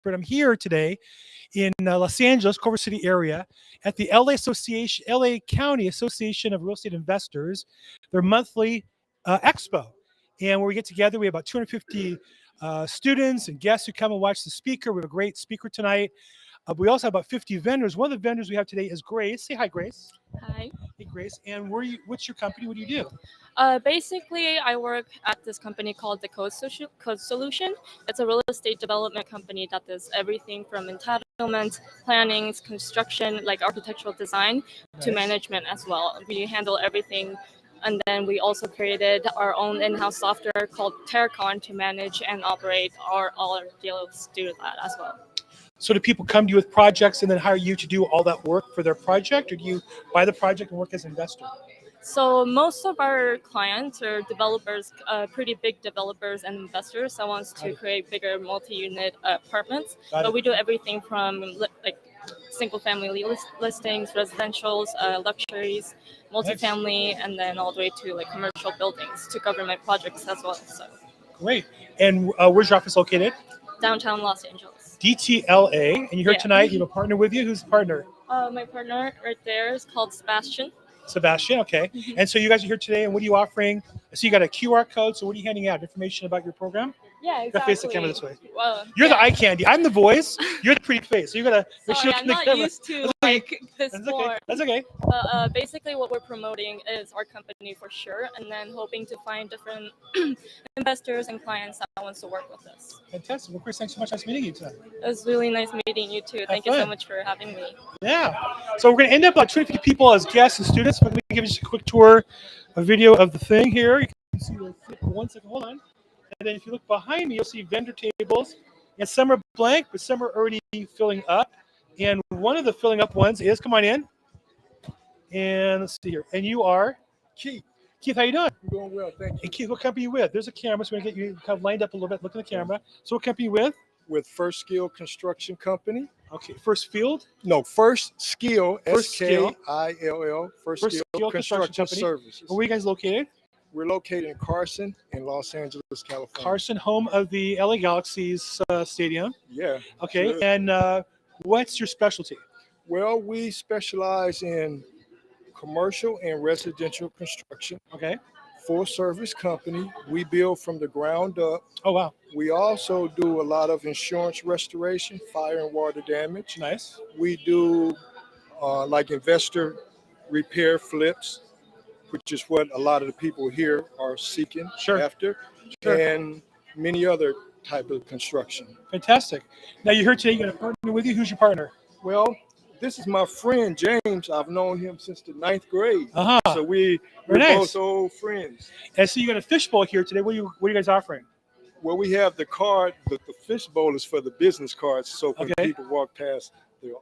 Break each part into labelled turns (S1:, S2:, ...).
S1: But I'm here today in Los Angeles, Culver City area, at the LA County Association of Real Estate Investors, their monthly expo, and where we get together. We have about 250 students and guests who come and watch the speaker. We have a great speaker tonight. We also have about 50 vendors. One of the vendors we have today is Grace. Say hi, Grace.
S2: Hi.
S1: Hey, Grace. And what's your company? What do you do?
S2: Basically, I work at this company called the Code Solution. It's a real estate development company that does everything from entitlement, planning, construction, like architectural design, to management as well. We handle everything. And then we also created our own in-house software called Terracon to manage and operate all our deals do that as well.
S1: So do people come to you with projects and then hire you to do all that work for their project, or do you buy the project and work as an investor?
S2: So most of our clients are developers, pretty big developers and investors that wants to create bigger multi-unit apartments. But we do everything from like single-family listings, residentials, luxuries, multifamily, and then all the way to like commercial buildings to government projects as well. So
S1: Great. And where's your office located?
S2: Downtown Los Angeles.
S1: DTLA. And you're here tonight. You have a partner with you. Who's the partner?
S2: My partner right there is called Sebastian.
S1: Sebastian, okay. And so you guys are here today, and what are you offering? So you got a QR code, so what are you handing out? Information about your program?
S2: Yeah, exactly.
S1: Face the camera this way.
S2: Well,
S1: you're the eye candy. I'm the voice. You're the pretty face. So you gotta make sure
S2: I'm not used to like this more.
S1: That's okay.
S2: Basically, what we're promoting is our company for sure, and then hoping to find different investors and clients that wants to work with us.
S1: Fantastic. Well, Chris, thanks so much. Nice meeting you tonight.
S2: It was really nice meeting you too. Thank you so much for having me.
S1: Yeah. So we're gonna end up about 250 people as guests and students. But let me give you just a quick tour, a video of the thing here. You can see the 1 second. Hold on. And then if you look behind me, you'll see vendor tables. And some are blank, but some are already filling up. And one of the filling up ones is, come on in. And let's see here. And you are?
S3: Keith.
S1: Keith, how you doing?
S3: I'm doing well, thank you.
S1: And Keith, what company are you with? There's a camera, so we're going to get you kind of lined up a little bit. Look at the camera. So what company are you with?
S3: With First Skill Construction Company.
S1: Okay, First Field?
S3: No, First Skill,
S1: First Skill.
S3: SKILL, First Skill Construction Services.
S1: Where are you guys located?
S3: We're located in Carson in Los Angeles, California.
S1: Carson, home of the LA Galaxy's stadium.
S3: Yeah.
S1: Okay, sure. And what's your specialty?
S3: Well, we specialize in commercial and residential construction.
S1: Okay.
S3: Full service company. We build from the ground up.
S1: Oh, wow.
S3: We also do a lot of insurance restoration, fire and water damage.
S1: Nice.
S3: We do like investor repair flips, which is what a lot of the people here are seeking after, and many other type of construction.
S1: Fantastic. Now you're here today, you got a partner with you. Who's your partner?
S3: Well, this is my friend James. I've known him since the 9th grade. So we're both old friends.
S1: And so you got a fishbowl here today. What are you guys offering?
S3: Well, we have the card, the fishbowl is for the business cards. So when people walk past the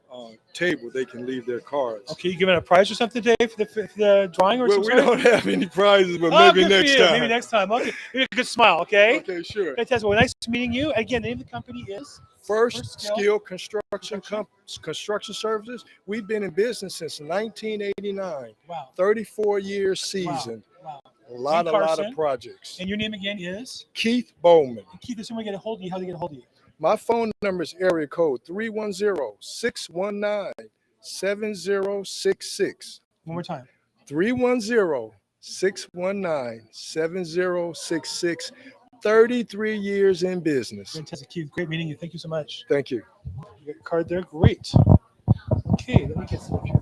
S3: table, they can leave their cards.
S1: Okay, you giving a prize or something today for the drawing or something?
S3: Well, we don't have any prizes, but maybe next time.
S1: Maybe next time. Okay, maybe a good smile, okay?
S3: Okay, sure.
S1: Fantastic. Well, nice meeting you. Again, the name of the company is?
S3: First Skill Construction Services. We've been in business since 1989.
S1: Wow.
S3: 34 years seasoned.
S1: Wow.
S3: A lot of projects.
S1: And your name again is?
S3: Keith Bowman.
S1: Keith, if someone get a hold of you, how do they get a hold of you?
S3: My phone number is area code 310-619-7066.
S1: One more time.
S3: 310-619-7066. 33 years in business.
S1: Fantastic, Keith. Great meeting you. Thank you so much.
S3: Thank you.
S1: You got your card there? Great. Okay, let me get some up here.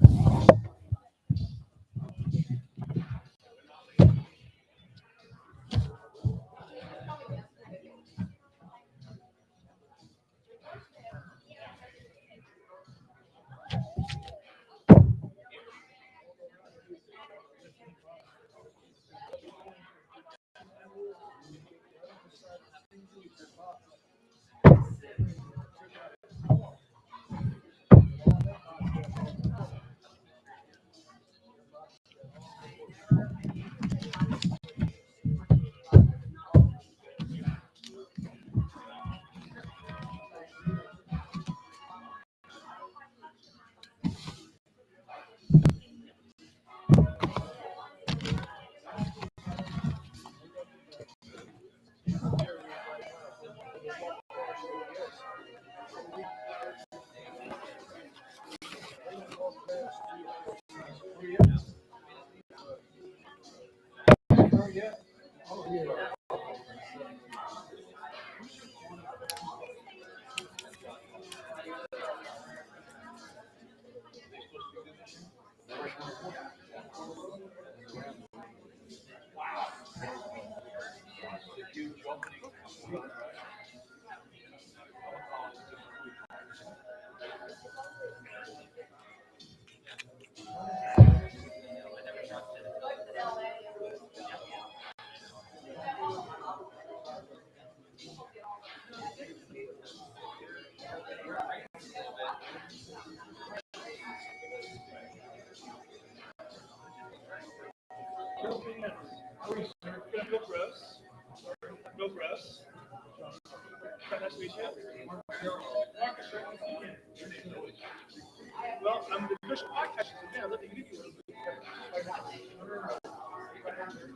S1: the official podcast is in there. Let me give you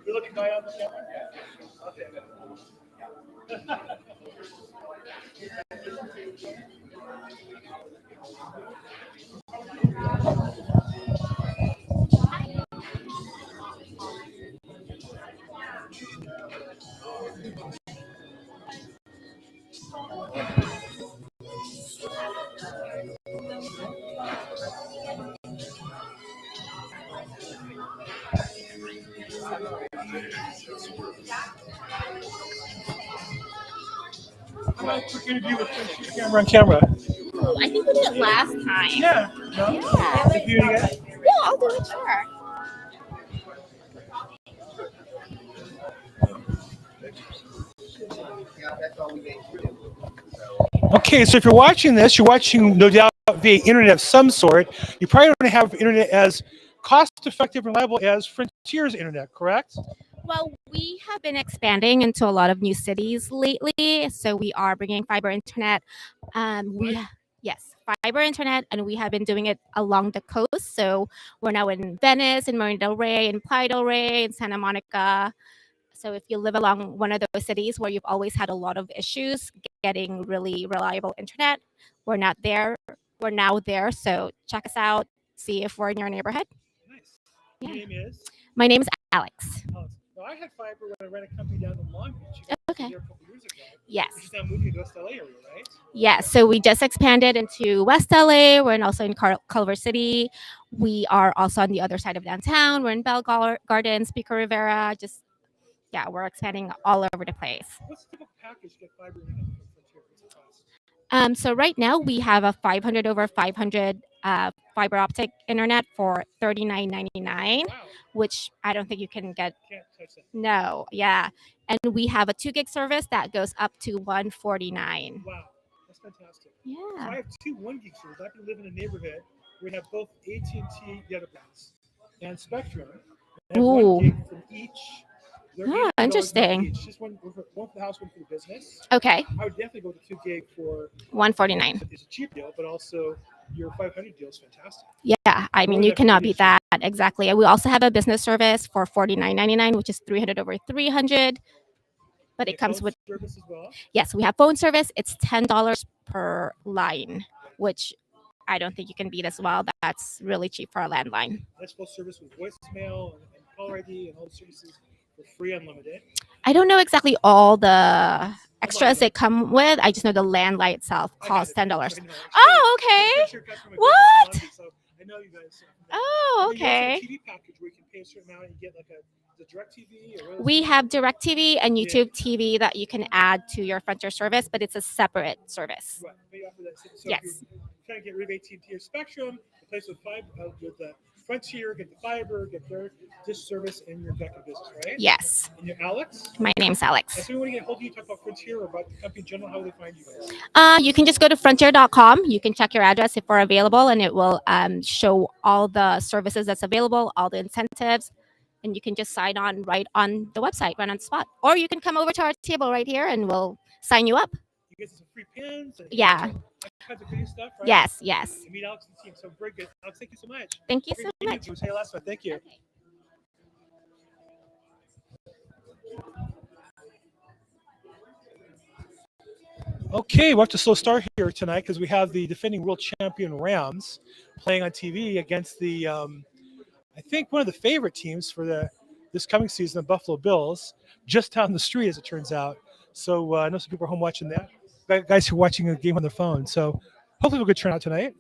S1: you're looking by on the camera? Okay. How about a quick interview with camera on camera?
S4: Ooh, I think we did it last time.
S1: Yeah. No?
S4: Yeah.
S1: Interview again?
S4: Yeah, I'll do it, sure.
S1: Okay, so if you're watching this, you're watching no doubt via internet of some sort. You probably don't have internet as cost-effective and reliable as Frontier's internet, correct?
S4: Well, we have been expanding into a lot of new cities lately, so we are bringing fiber internet. Yes, fiber internet, and we have been doing it along the coast. So we're now in Venice, in Marina del Rey, in Playa del Rey, in Santa Monica. So if you live along one of those cities where you've always had a lot of issues getting really reliable internet, we're not there. We're now there. So check us out. See if we're in your neighborhood.
S1: Nice.
S4: Yeah.
S1: Your name is?
S4: My name is Alex.
S1: Alex. Well, I had fiber when I ran a company down in Long Beach.
S4: Okay.
S1: There a couple years ago.
S4: Yes.
S1: She's now moving to West LA area, right?
S4: Yeah, so we just expanded into West LA. We're also in Culver City. We are also on the other side of downtown. We're in Bell Gardens, Pico Rivera. We're expanding all over the place.
S1: What's the typical package to get fiber internet from Frontier? What's the cost?
S4: So right now we have a 500 over 500 fiber optic internet for $39.99,
S1: Wow.
S4: which I don't think you can get.
S1: Can't touch that.
S4: No, yeah. And we have a 2 gig service that goes up to $149.
S1: Wow. That's fantastic.
S4: Yeah.
S1: So I have 2 1 gig servers. I can live in a neighborhood where we have both AT&T, the other brands, and Spectrum. And I have 1
S4: Ooh.
S1: gig from each. They're
S4: Ah,
S1: $8
S4: interesting.
S1: Each. Just one for the house, one for the business.
S4: Okay,
S1: I would definitely go to 2 gig for.
S4: $149.
S1: It's a cheap deal, but also your 500 deal is fantastic.
S4: Yeah, I mean,
S1: Or
S4: you
S1: the
S4: cannot beat
S1: application.
S4: that. Exactly. And we also have a business service for $49.99, which is 300 over 300. But
S1: And
S4: it comes
S1: phone
S4: with,
S1: service as well.
S4: yes, we have phone service. It's $10 per line, which I don't think you can beat as well. That's really cheap for a landline.
S1: That's full service with voicemail and caller ID and all the services for free, unlimited.
S4: I don't know exactly all the extras they come with. I just know the landline itself
S1: I got
S4: costs
S1: it.
S4: $10.
S1: I know.
S4: Oh, okay.
S1: Sure cut from a
S4: What?
S1: business in Long Beach, so I know you guys.
S4: Oh,
S1: And then you also have
S4: okay.
S1: a TV package where you can pay a certain amount and you get like the direct TV or what
S4: We
S1: is it?
S4: have DirecTV and YouTube TV that you can add to your Frontier service, but it's a separate service.
S1: Right, they offer that. So
S4: Yes.
S1: if you're trying to get rid of AT&T or Spectrum, replace with fiber with the Frontier, get the fiber, get their dish service, and you're back in business, right?
S4: Yes.
S1: And you're Alex.
S4: My name's
S1: And
S4: Alex.
S1: so we want to get a hold of you, talk about Frontier or about the company in general. How do they find you guys?
S4: You can just go to frontier.com. You can check your address if we're available, and it will show all the services that's available, all the incentives, and you can just sign on right on the website, right on the spot. Or you can come over to our table right here, and we'll sign you up.
S1: You get some free pins. And
S4: Yeah.
S1: all kinds of video stuff, right?
S4: Yes, yes.
S1: You meet Alex and the team. So very good. Alex, thank you so much.
S4: Thank you
S1: Great
S4: so
S1: meeting
S4: much.
S1: you. Say last one. Thank you.
S4: Okay.
S1: Okay, we're up to slow start here tonight because we have the defending world champion Rams playing on TV against the, I think one of the favorite teams for this coming season, the Buffalo Bills, just down the street as it turns out. So I know some people are home watching that. Guys who are watching a game on their phone. So hopefully we'll get turnout tonight.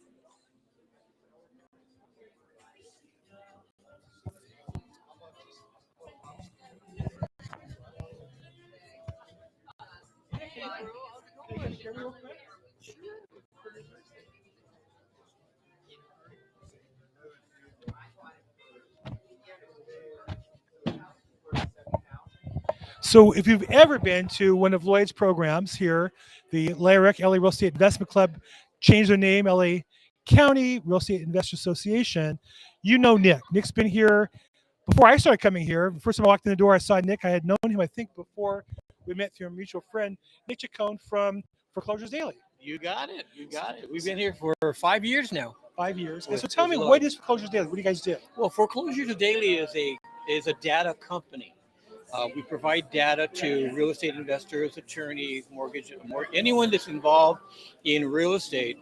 S1: So if you've ever been to one of Lloyd's programs here, the LARIC, LA Real Estate Investment Club, changed their name, LA County Real Estate Investor Association, you know Nick. Nick's been here before I started coming here. First time I walked in the door, I saw Nick. I had known him, I think, before we met through a mutual friend, Nick Chacon from Foreclosures Daily.
S5: You got it. You got it. We've been here for 5 years now.
S1: 5 years. And
S5: With-
S1: so tell me,
S5: with
S1: what
S5: Lloyd.
S1: is Foreclosures Daily? What do you guys do?
S5: Well, Foreclosures Daily is a data company. We provide data to real estate investors, attorneys, anyone that's involved in real estate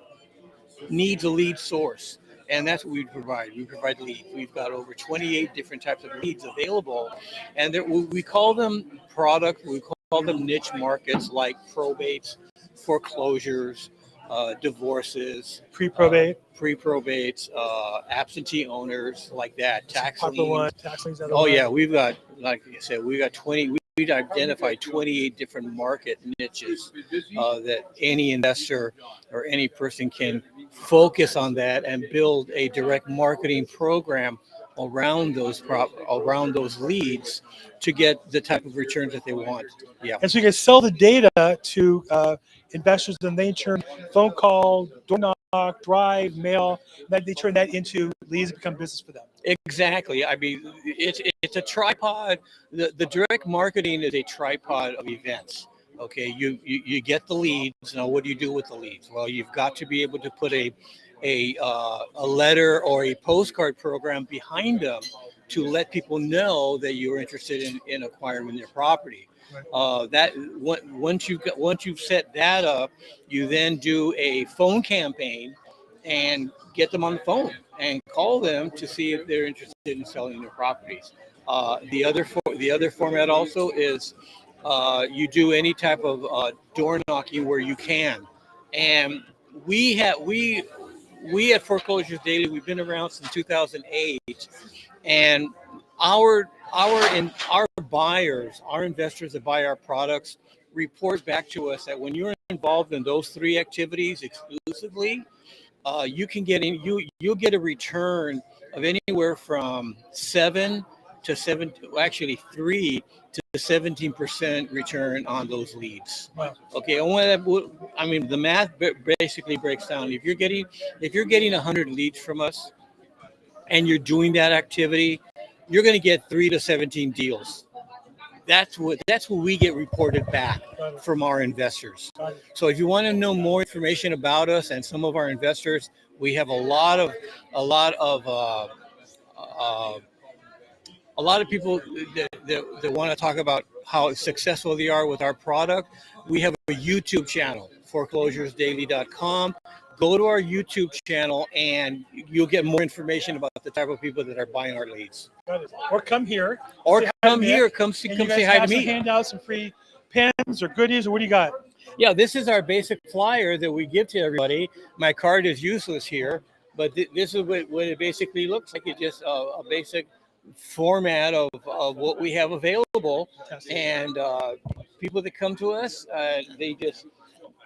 S5: needs a lead source. And that's what we provide. We provide leads. We've got over 28 different types of leads available. And we call them we call them niche markets like probates, foreclosures, divorces, pre-probates, absentee owners, like that, tax liens. Oh yeah, we've got, like I said, we got 20. We've identified 28 different market niches that any investor or any person can focus on that and build a direct marketing program around those leads to get the type of returns that they want. Yeah.
S1: And so you guys sell the data to investors, and they turn phone call, door knock, drive, mail, that they turn that into leads and become business for them.
S5: Exactly. I mean, it's a tripod. The direct marketing is a tripod of events. Okay, you get the leads. Now, what do you do with the leads? Well, you've got to be able to put a letter or a postcard program behind them to let people know that you're interested in acquiring their property. That once you've set that up, you then do a phone campaign and get them on the phone and call them to see if they're interested in selling their properties. The other format also is you do any type of door knocking where you can, and we at Foreclosures Daily, we've been around since 2008, and our buyers, our investors that buy our products, report back to us that when you're involved in those three activities exclusively, you can you'll get a return of anywhere from 3 to 17% return on those leads.
S1: Wow.
S5: Okay, and the math basically breaks down. If you're getting 100 leads from us, and you're doing that activity, you're going to get 3 to 17 deals. That's what we get reported back from our investors. So if you want to know more information about us and some of our investors, we have a lot of people that want to talk about how successful they are with our product. We have a YouTube channel, foreclosuresdaily.com. Go to our YouTube channel and you'll get more information about the type of people that are buying our leads.
S1: Or come here.
S5: Or come here, come say hi to me.
S1: Hand out some free pens or goodies, or what do you got?
S5: Yeah, this is our basic flyer that we give to everybody. My card is useless here, but this is what it basically looks like. It's just a basic format of what we have available.
S1: Fantastic.
S5: And people that come to us,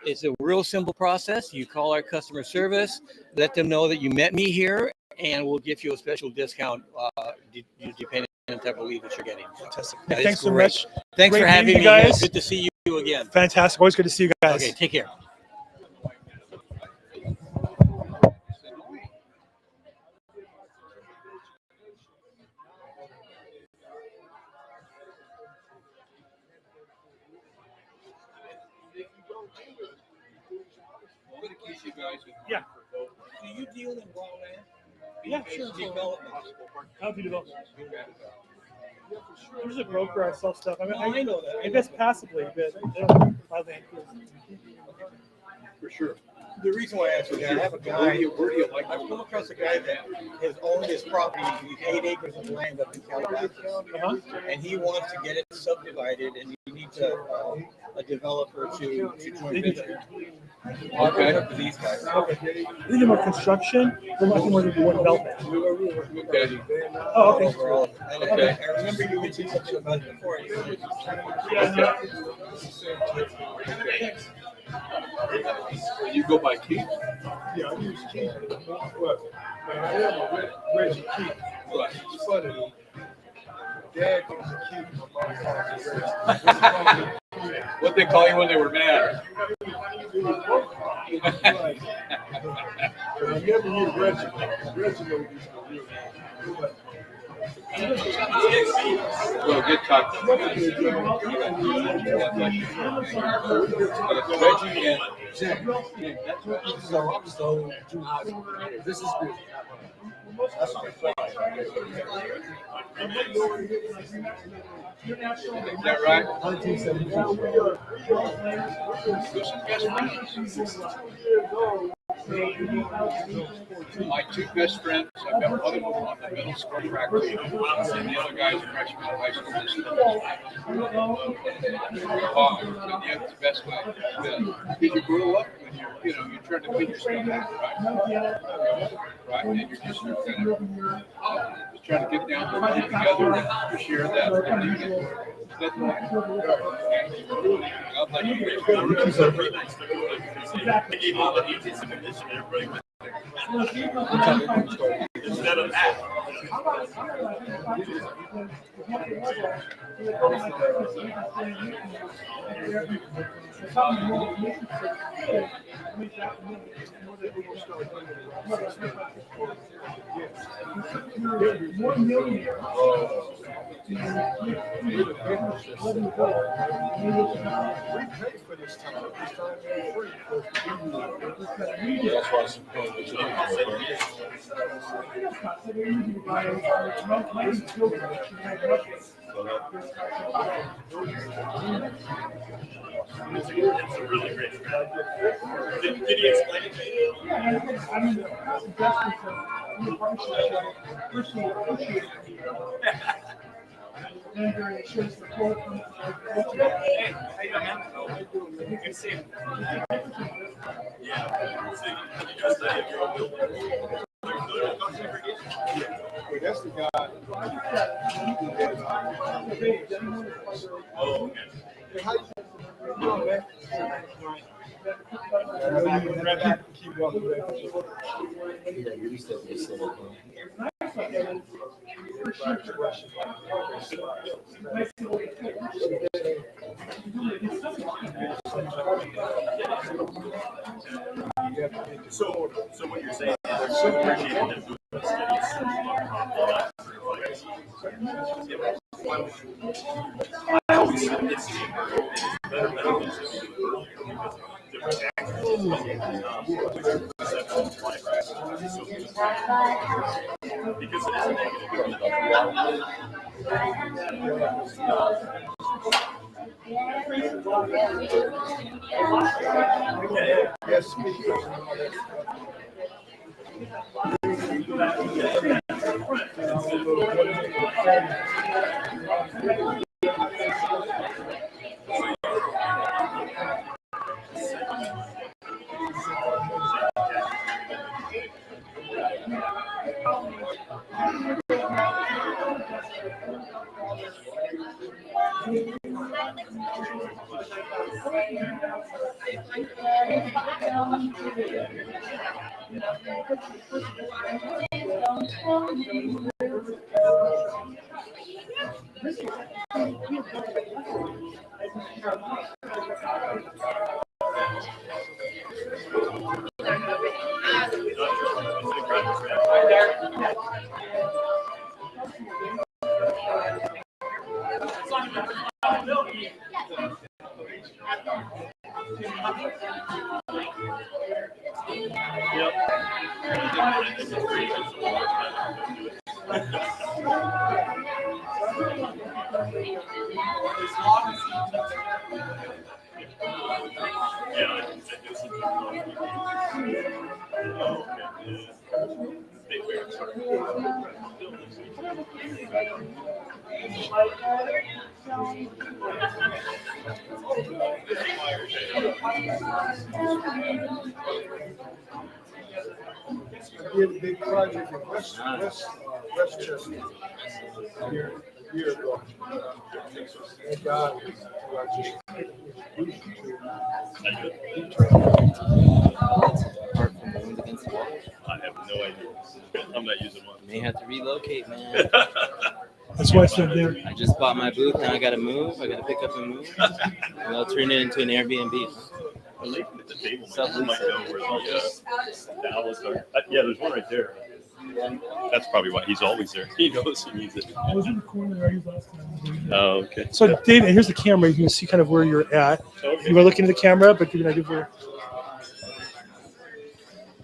S5: it's a real simple process. You call our customer service, let them know that you met me here, and we'll give you a special discount depending on the type of lead that you're getting.
S1: Fantastic.
S5: Yeah,
S1: Thanks so much.
S5: Thanks for having me, guys. Good to see you again.
S1: Fantastic. Always good to see you guys.
S5: Okay, take care.
S1: Yeah.
S5: Do you deal in raw land?
S1: Yeah, sure.
S5: Development.
S1: I'll do development. I'm just a broker. I sell stuff. I
S5: know that.
S1: I invest passively, but they don't buy land.
S3: For sure.
S5: The reason why I asked you that, I have a guy. Where do you like? I've come across a guy that has owned his property, 8 acres of land up in Calabasas, and he wants to get it subdivided, and he needs a developer to join venture.
S3: Okay.
S5: For these guys.
S1: Okay. We do more construction. We're much more than more development.
S3: Okay.
S1: Oh, okay.
S5: Overall. And I remember you mentioned something about it before.
S3: You go by Keith? Yeah, I use Keith. What? I am a Reggie Keith. But it's funny. Dad goes to Keith. My mom calls me Reggie.
S6: What they call you when they were mad?
S3: I never knew Reggie. Reggie knows this.
S6: Well, good talk. Reggie and this is good. Is that right? My two best friends, I've got one of them on the middle school track team, and the other guy's a freshman in high school. And yet it's the best way. Because you grow up and you're trying to figure stuff out, right? And you're just trying to get down to work together and to share that. God bless you. Instead of that. It's a really great strategy. Did he explain it to you? That's the guy. Oh, okay. Keep walking So what you're saying is so appreciated that movement I always said it's better because it is a negative.
S3: Yes. I did a big project in Westchester a year ago. And God,
S7: Against the wall.
S6: I have no idea. I'm not using one.
S7: May have to relocate, man.
S1: That's why I said there.
S7: I just bought my booth. Now I got to move. I got to pick up and move. And I'll turn it into an Airbnb.
S6: Well, they at the table might know where the Dallas are. Yeah, there's one right there.
S8: That's probably why he's always there. He knows he needs it.
S1: I was in the corner where I was last time.
S8: Oh, okay.
S1: So, Dave, and here's the camera. You can see kind of where you're at.
S8: Okay.
S1: You were looking at the camera, but you're going to do where.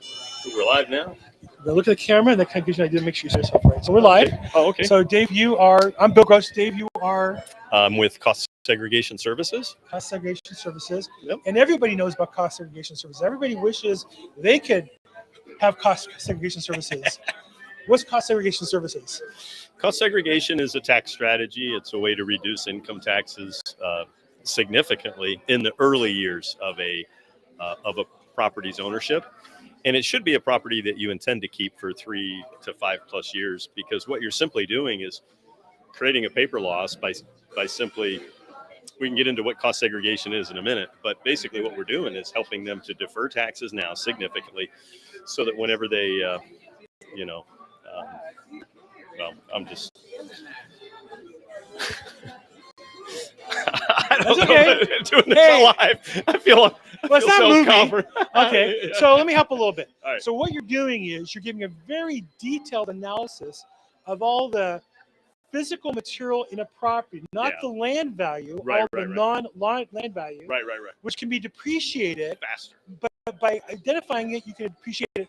S8: So we're live now.
S1: Look at the camera, and that kind of gives you an idea to make sure you see yourself right. So we're live.
S8: Okay. Oh, okay.
S1: So, Dave, I'm Bill Gross. Dave, you are
S8: With Cost Segregation Services.
S1: Cost Segregation Services.
S8: Yep.
S1: And everybody knows about Cost Segregation Services. Everybody wishes they could have Cost Segregation Services. What's Cost Segregation Services?
S8: Cost segregation is a tax strategy. It's a way to reduce income taxes significantly in the early years of a property's ownership. And it should be a property that you intend to keep for 3 to 5+ years, because what you're simply doing is creating a paper loss by simply, we can get into what cost segregation is in a minute, but basically what we're doing is helping them to defer taxes now significantly so that whenever they, well, I'm just... I don't know.
S1: Okay.
S8: Doing this live. I feel
S1: it's not
S8: self-confident.
S1: Okay,
S8: Yeah.
S1: so let me help a little bit.
S8: All right.
S1: So what you're doing is you're giving a very detailed analysis of all the physical material in a property, not the land value, all the non-land value,
S8: Right.
S1: which can be depreciated
S8: Faster.
S1: But by identifying it, you can appreciate it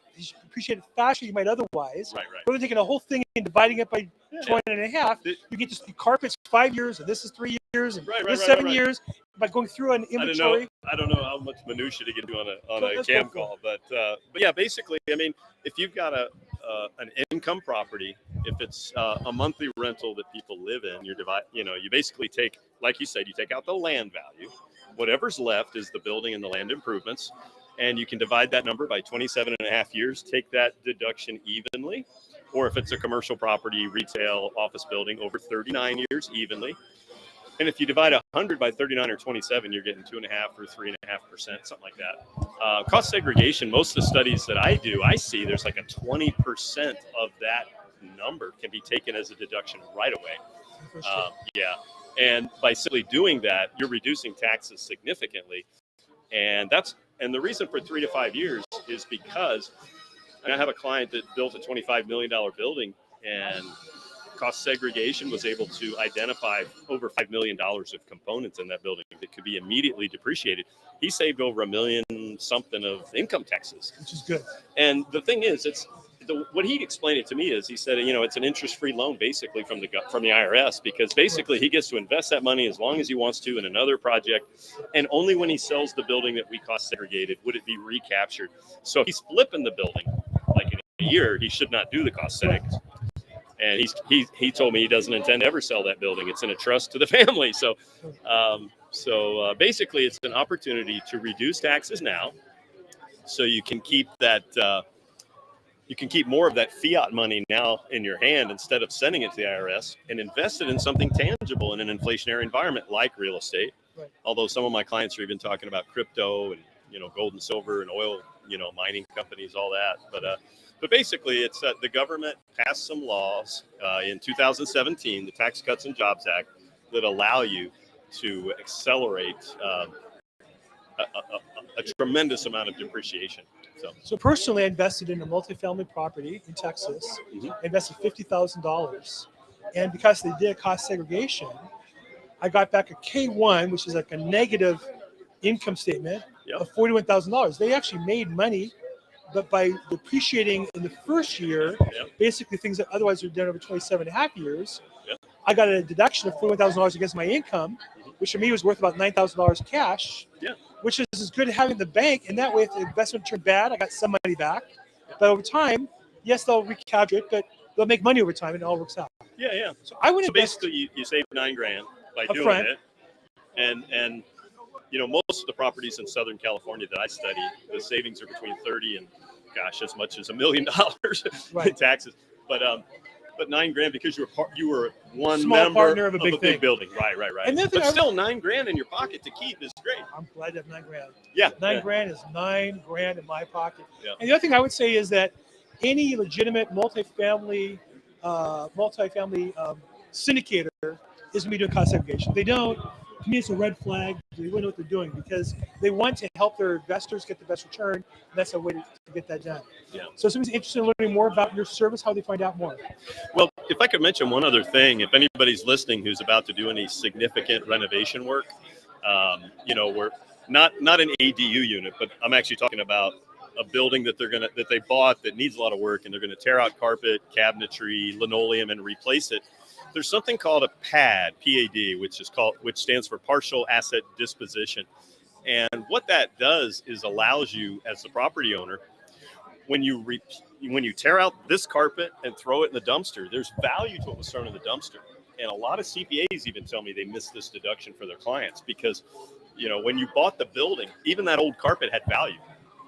S1: faster than you might otherwise.
S8: Right.
S1: Rather than taking a whole thing and dividing it by 20.5, you get just carpets 5 years, and this is 3 years, and this is 7 years. By going through an inventory.
S8: I don't know how much minutia to get to on a cam call, but yeah, basically, I mean, if you've got an income property, if it's a monthly rental that people live in, you basically take, like you said, you take out the land value. Whatever's left is the building and the land improvements. And you can divide that number by 27.5 years, take that deduction evenly. Or if it's a commercial property, retail, office building, over 39 years evenly. And if you divide 100 by 39 or 27, you're getting 2.5 or 3.5%, something like that. Cost segregation, most of the studies that I do, I see there's like a 20% of that number can be taken as a deduction right away. Yeah. And by simply doing that, you're reducing taxes significantly. And the reason for 3 to 5 years is because I have a client that built a $25 million building, and cost segregation was able to identify over $5 million of components in that building that could be immediately depreciated. He saved over $1 million something of income taxes,
S1: which is good.
S8: And the thing is, what he explained it to me is, he said, it's an interest-free loan basically from the IRS, because basically he gets to invest that money as long as he wants to in another project, and only when he sells the building that we cost segregated would it be recaptured. So if he's flipping the building like in a year, he should not do the cost seg. And he told me he doesn't intend to ever sell that building. It's in a trust to the family. So basically it's an opportunity to reduce taxes now, so you can keep that. You can keep more of that fiat money now in your hand instead of sending it to the IRS, and invest it in something tangible in an inflationary environment like real estate.
S1: Right.
S8: Although some of my clients are even talking about crypto and gold and silver and oil, mining companies, all that. But basically, it's the government passed some laws in 2017, the Tax Cuts and Jobs Act, that allow you to accelerate a tremendous amount of depreciation.
S1: So personally, I invested in a multifamily property in Texas.
S8: Mm-hmm.
S1: I invested $50,000, and because they did cost segregation, I got back a K1, which is like a negative income statement of $41,000. They actually made money, but by depreciating in the first year, basically things that otherwise would have done over 27.5 years, I got a deduction of $41,000 against my income, which for me was worth about $9,000 cash. Which is as good as having the bank, and that way if the investment turned bad, I got some money back. But over time, yes, they'll recapture it, but they'll make money over time, and it all works out.
S8: Yeah.
S1: So I would
S8: basically you save $9,000 by doing
S1: front.
S8: it, and most of the properties in Southern California that I study, the savings are between 30 and as much as $1 million in taxes. But $9,000 because you were one
S1: small
S8: member
S1: partner of a
S8: big
S1: thing.
S8: building. Right.
S1: And
S8: But still, $9,000 in your pocket to keep is great.
S1: I'm glad to have $9,000.
S8: Yeah,
S1: $9,000 is $9,000 in my pocket.
S8: Yeah.
S1: And the other thing I would say is that any legitimate multifamily syndicator is going to be doing cost segregation. They don't. to me, it's a red flag. They really know what they're doing because they want to help their investors get the best return. And that's a way to get that done.
S8: Yeah.
S1: So if somebody's interested in learning more about your service, how do they find out more?
S8: Well, if I could mention one other thing, if anybody's listening who's about to do any significant renovation work, we're not an ADU unit, but I'm actually talking about a building that they bought that needs a lot of work, and they're gonna tear out carpet, cabinetry, linoleum, and replace it. There's something called a PAD, PAD, which stands for partial asset disposition. And what that does is allows you as the property owner, when you tear out this carpet and throw it in the dumpster, there's value to what was thrown in the dumpster. And a lot of CPAs even tell me they miss this deduction for their clients because, when you bought the building, even that old carpet had value.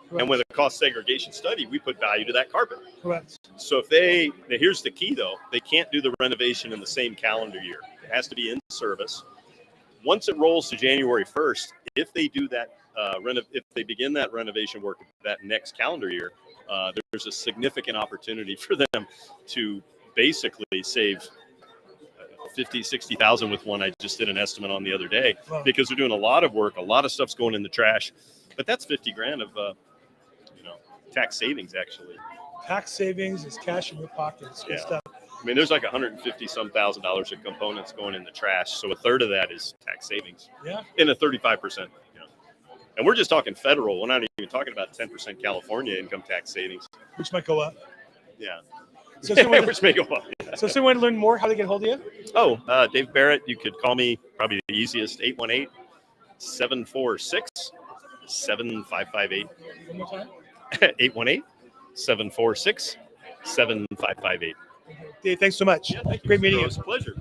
S8: Correct. And with a cost segregation study, we put value to that carpet.
S1: Correct.
S8: So here's the key though, they can't do the renovation in the same calendar year. It has to be in service. Once it rolls to January 1st, if they do that, if they begin that renovation work that next calendar year, there's a significant opportunity for them to basically save 50, 60,000 with one I just did an estimate on the other day. Wow. Because they're doing a lot of work, a lot of stuff's going in the trash, but that's 50 grand of tax savings actually.
S1: Tax savings is cash in your pocket. It's good stuff.
S8: I mean, there's like $150,000 of components going in the trash, so a third of that is tax savings. Yeah. In a 35%. And we're just talking federal. We're not even talking about 10% California income tax savings,
S1: which might go up.
S8: Yeah.
S1: So
S8: which may go up. Yeah.
S1: So, someone to learn more, how they get a hold of you?
S8: Oh, Dave Barrett. You could call me. Probably the easiest. 818-746-7558.
S1: One more time.
S8: 818-746-7558.
S1: Dave, thanks so much.
S8: Yeah, thank you.
S1: Great meeting you.
S8: It was a pleasure.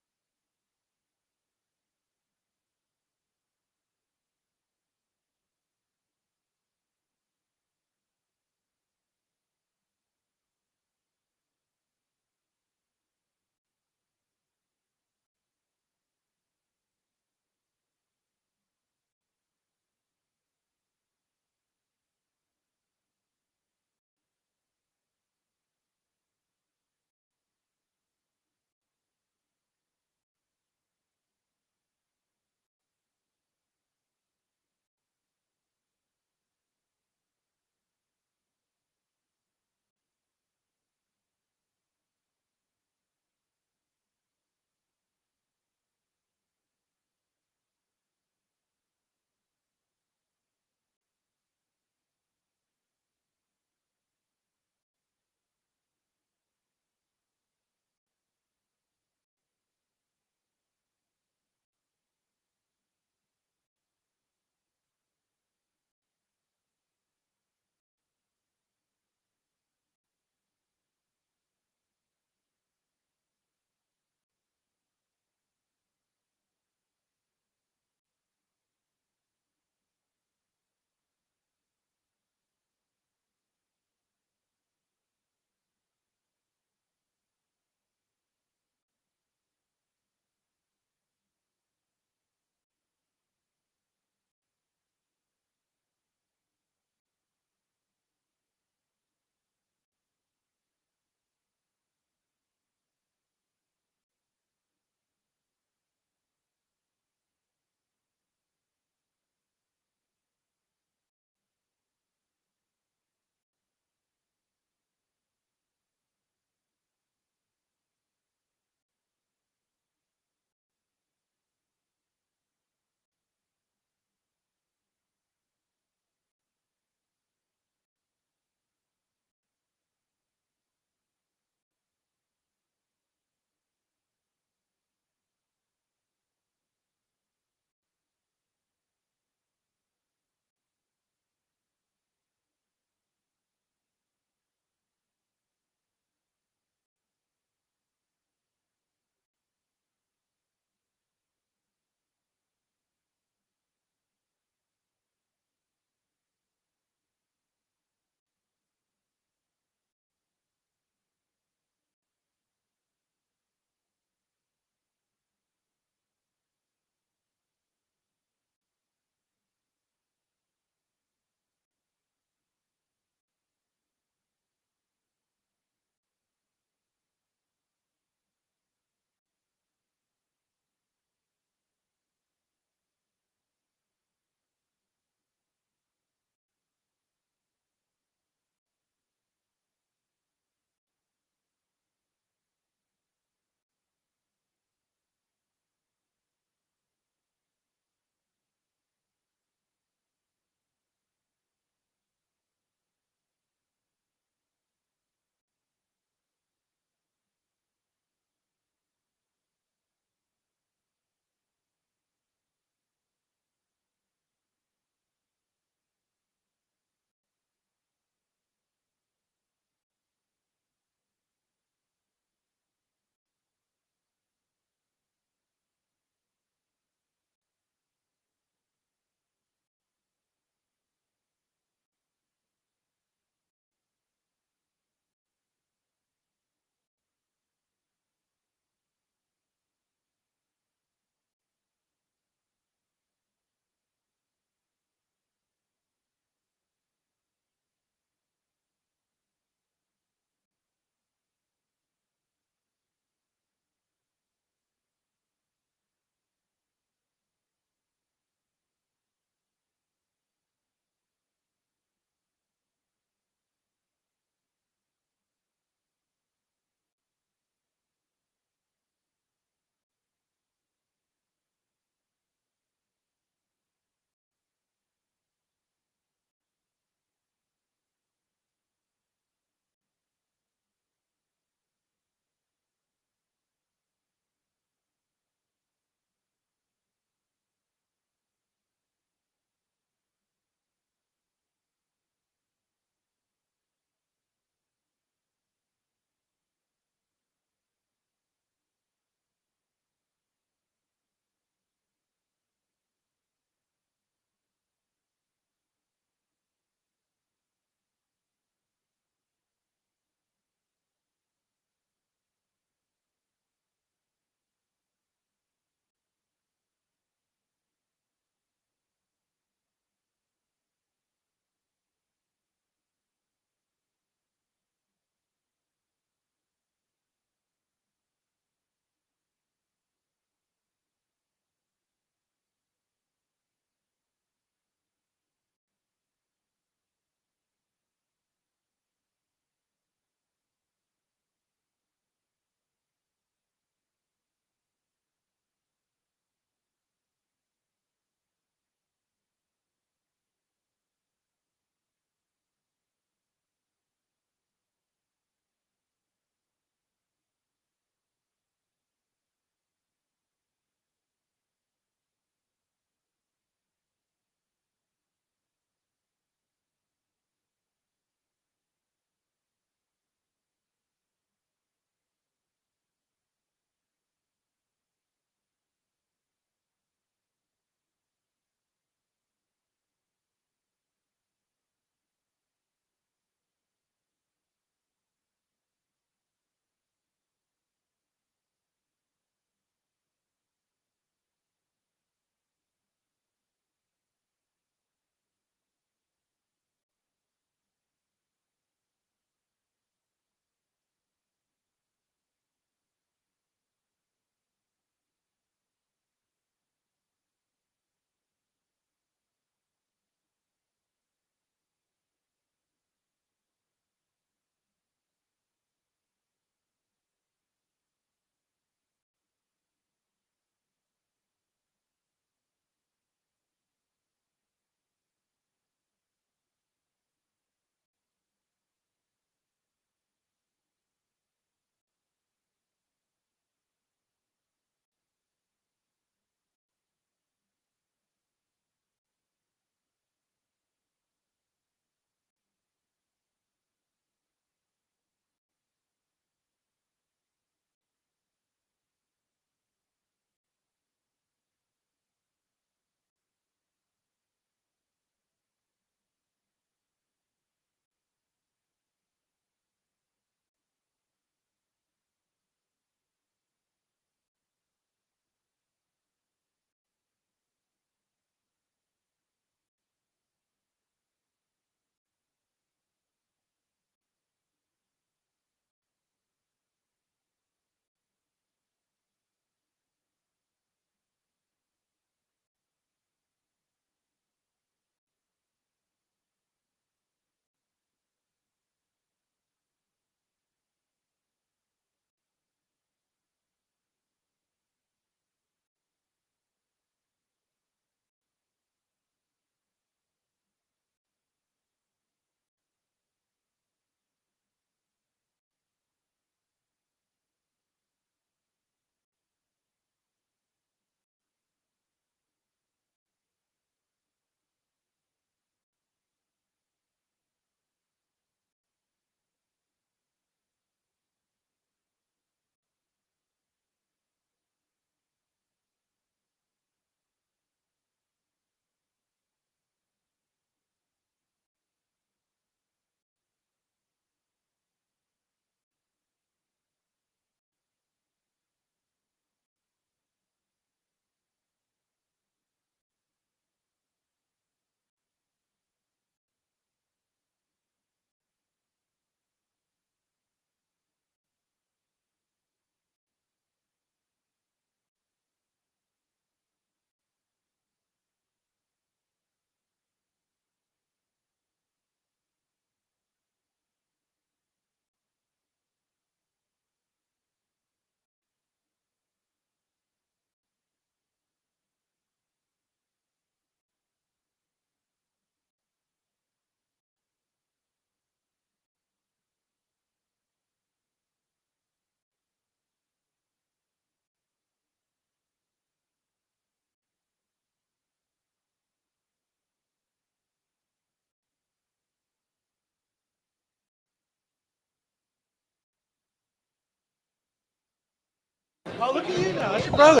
S1: Oh, look at you now. That's your brother.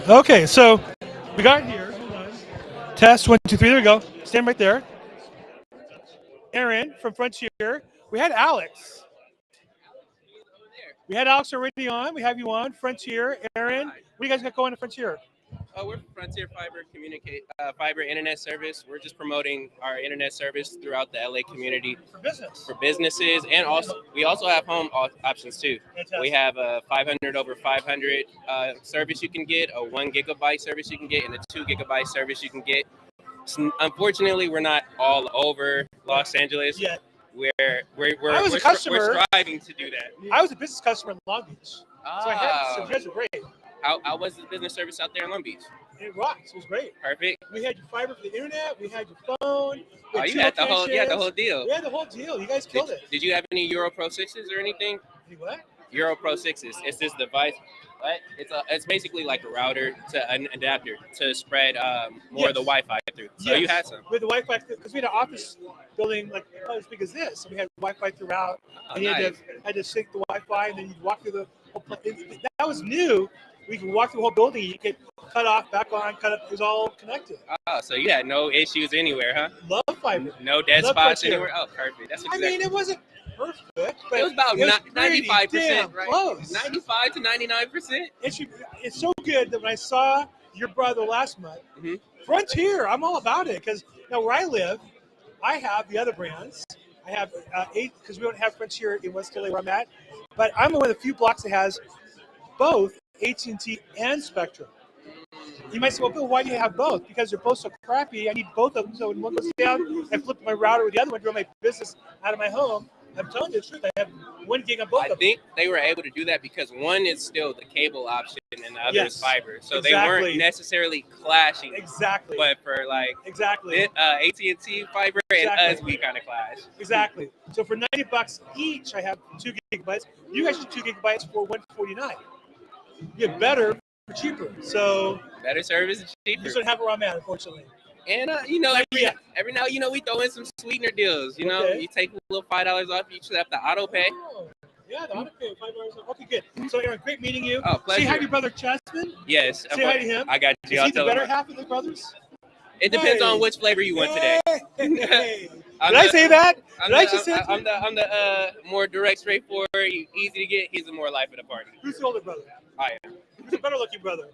S1: Okay, so we got here. Hold on. Test 1, 2, 3. There we go. Stand right there. Aaron from Frontier. We had Alex. We had Alex already on. We have you on. Frontier. Aaron. What do you guys got going on Frontier?
S9: We're Frontier Fiber Internet Service. We're just promoting our internet service throughout the LA community
S1: For
S9: businesses, and also we also have home options too.
S1: Fantastic.
S9: We have a 500 over 500 service you can get, a 1 gigabyte service you can get, and a 2 gigabyte service you can get. Unfortunately, we're not all over Los Angeles.
S1: Yeah.
S9: We're
S1: a customer.
S9: we're striving to do that.
S1: I was a business customer in Long Beach. So I had some. You guys are great.
S9: How was the business service out there in Long Beach?
S1: It rocks. It was great.
S9: Perfect.
S1: We had your fiber for the internet. We had your phone.
S9: Oh, you had the whole deal.
S1: We had the whole deal. You guys killed it.
S9: Did you have any Euro Pro 6s or anything?
S1: Any what?
S9: Euro Pro 6s. It's this device. What? It's basically like a router to an adapter to spread more of the Wi-Fi through. So you had some.
S1: With the Wi-Fi, because we had an office building like as big as this, so we had Wi-Fi throughout.
S9: Oh,
S1: and you had to sync the Wi-Fi, and then you'd walk through the whole place. That was new. We could walk through the whole building. You could cut off, back on, cut up. It was all connected.
S9: Oh, so you had no issues anywhere, huh?
S1: Love fiber.
S9: No dead
S1: Love
S9: spots
S1: Frontier.
S9: anywhere. Oh, perfect. That's
S1: I mean, it wasn't perfect, but
S9: it was about 95%, right?
S1: Close.
S9: 95 to 99%.
S1: It's so good that when I saw your brother last month, Frontier, I'm all about it because now where I live, I have the other brands. I have 8 because we don't have Frontier in West LA where I'm at, but I'm one of the few blocks that has both AT&T and Spectrum. You might say, well, Bill, why do you have both? Because they're both so crappy. I need both of them. So when one goes down, I flip my router with the other one to run my business out of my home. I'm telling you the truth. I have 1 gig on both of them.
S9: I think they were able to do that because one is still the cable option and the other is fiber. So they weren't necessarily clashing.
S1: Exactly.
S9: But for like AT&T fiber and us, we kind of clash.
S1: Exactly. So for $90 each, I have 2 gigabytes. You guys get 2 gigabytes for $149. You get better for cheaper. So
S9: better service and cheaper.
S1: You just don't have it where I'm at, unfortunately.
S9: And every now we throw in some sweetener deals. You know, you take a little $5 off. You should have the auto pay.
S1: Oh, yeah, the auto pay $5 off. Okay, good. So Aaron, great meeting you.
S9: Oh, pleasure.
S1: Say hi to your brother Chessman.
S9: Yes.
S1: Say hi to him.
S9: I got you.
S1: Is he the better half of the brothers?
S9: It depends on which flavor you want today.
S1: Did I say that? Did I just say that?
S9: I'm the more direct, straightforward, easy to get. He's the more life of the party.
S1: Who's the older brother?
S9: I am.
S1: Who's the better looking brother?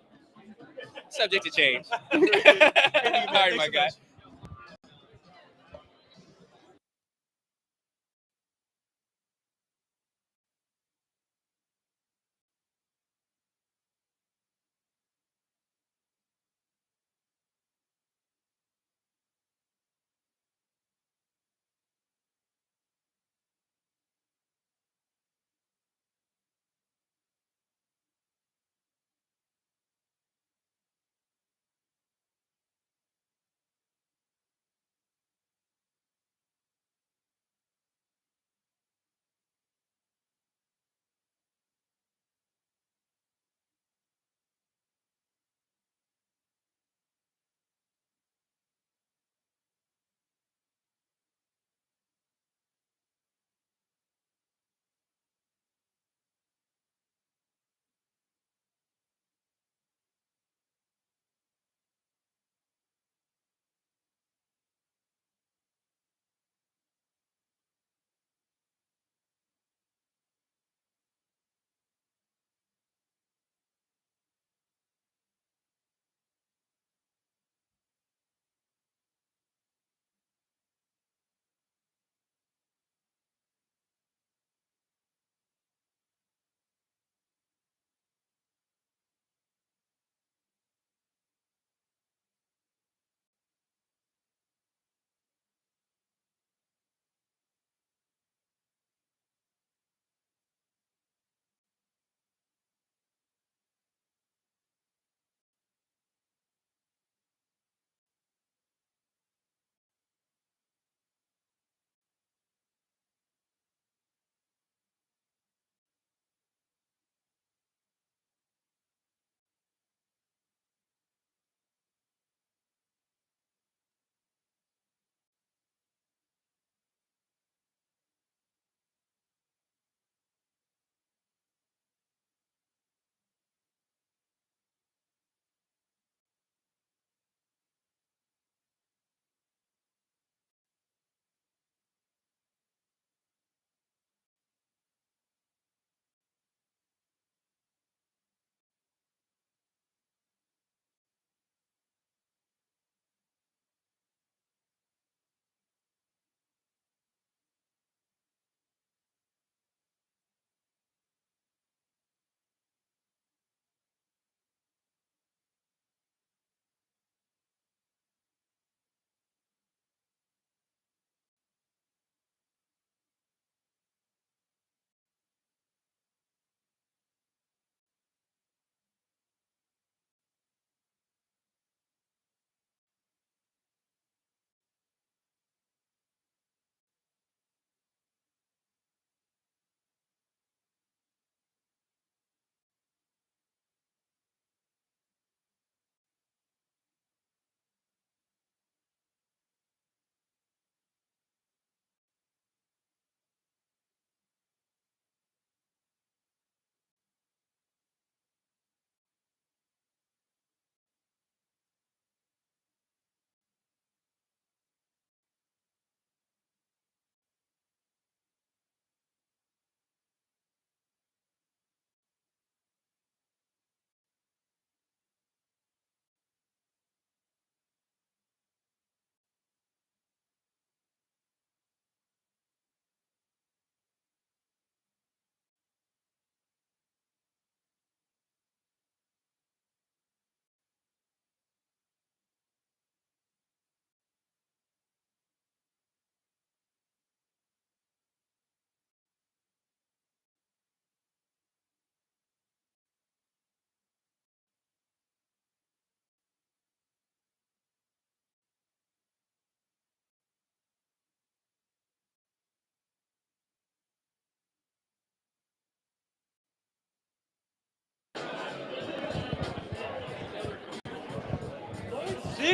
S9: Subject to change. All right, my guy.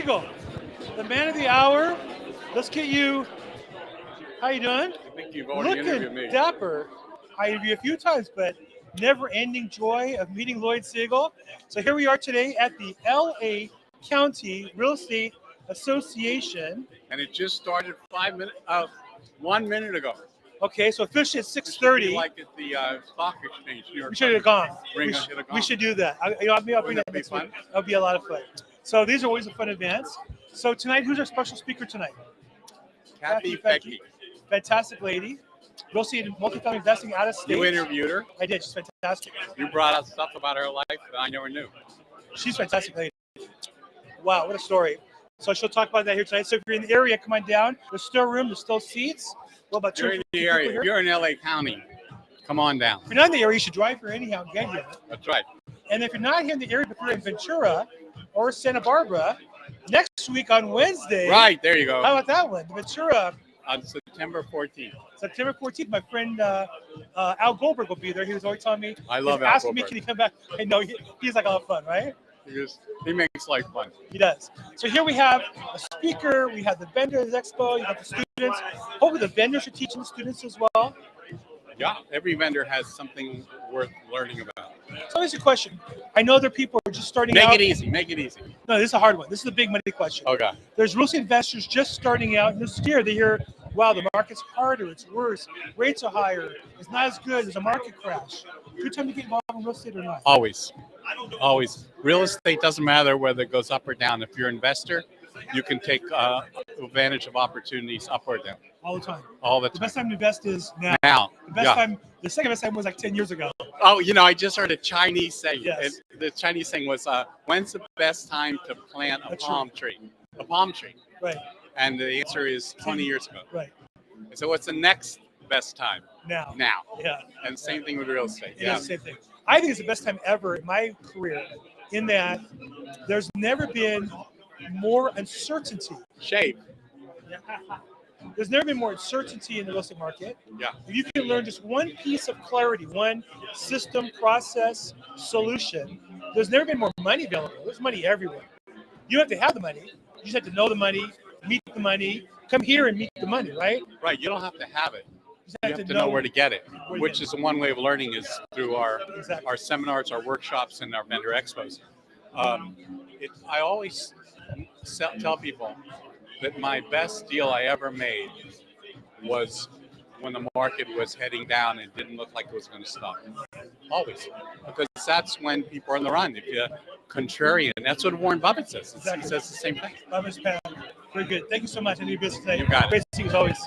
S1: Siegel, the man of the hour. Let's get you. How you doing?
S6: I think you've already interviewed
S1: Looking
S6: me.
S1: dapper. I interviewed you a few times, but never-ending joy of meeting Lloyd Siegel. So here we are today at the LA County Real Estate Association.
S6: And it just started 1 minute ago.
S1: Okay, so officially at
S6: It should be
S1: 6:30.
S6: like at the stock exchange. New York
S1: We should have gone.
S6: Ring should have gone.
S1: We should do that. I'll bring
S6: Wouldn't
S1: that
S6: that be
S1: next
S6: fun?
S1: week. That'll be a lot of fun. So these are always a fun events. So tonight, who's our special speaker tonight?
S6: Kathy Fecky.
S1: Fantastic lady. Real estate and multifamily investing out of state.
S6: You interviewed her.
S1: I did. She's fantastic.
S6: You brought out stuff about her life that I never knew.
S1: She's a fantastic lady. Wow, what a story. So she'll talk about that here tonight. So if you're in the area, come on down. There's still room. There's still seats. What about
S6: You're in the area. If you're in LA County, come on down.
S1: If you're not in the area, you should drive here anyhow and get here.
S6: That's right.
S1: And if you're not here in the area, but you're in Ventura or Santa Barbara, next week on Wednesday.
S6: Right, there you go.
S1: How about that one? Ventura.
S6: On September 14th.
S1: September 14th, my friend Al Goldberg will be there. He was always telling me.
S6: I love
S1: he's
S6: Al
S1: asking me,
S6: Goldberg.
S1: can he come back? I know he's like a lot of fun, right?
S6: He makes life fun.
S1: He does. So here we have a speaker. We have the vendors expo. You got the students. Hopefully the vendors are teaching the students as well.
S6: Yeah, every vendor has something worth learning about.
S1: So here's a question. I know there are people who are just starting out.
S6: Make it easy. Make it easy.
S1: No, this is a hard one. This is a big money question.
S6: Okay.
S1: There's real estate investors just starting out. And this year they hear, wow, the market's harder. It's worse. Rates are higher. It's not as good. There's a market crash. Good time to get involved in real estate or not?
S6: Always. Always. Real estate doesn't matter whether it goes up or down. If you're an investor, you can take advantage of opportunities up or down.
S1: All the time.
S6: All the
S1: The
S6: time.
S1: best time to invest is now.
S6: Now.
S1: The best
S6: Yeah.
S1: time, the second best time was like 10 years ago.
S6: Oh, I just heard a Chinese saying.
S1: Yes.
S6: The Chinese saying was, when's the best time to plant a palm tree? A palm tree.
S1: Right,
S6: And the answer is 20 years ago.
S1: right.
S6: So what's the next best time?
S1: Now.
S6: Now.
S1: Yeah.
S6: And same thing with real estate.
S1: It is the same thing. I think it's the best time ever in my career in that there's never been more uncertainty.
S6: Shape.
S1: There's never been more uncertainty in the real estate market.
S6: Yeah.
S1: If you can learn just one piece of clarity, one system, process, solution, there's never been more money available. There's money everywhere. You don't have to have the money. You just have to know the money, meet the money, come here and meet the money, right?
S6: Right. You don't have to have it.
S1: You
S6: You have to know where to get it, which is one way of learning is through our seminars, our workshops, and our vendor expos. I always tell people that my best deal I ever made was when the market was heading down and didn't look like it was going to stop. Always. Because that's when people are on the run. If you're contrarian, that's what Warren Buffett says.
S1: Exactly.
S6: He says the same thing.
S1: Business Pat. Very good. Thank you so much. I do your business today.
S6: You got it.
S1: Great to see you as always.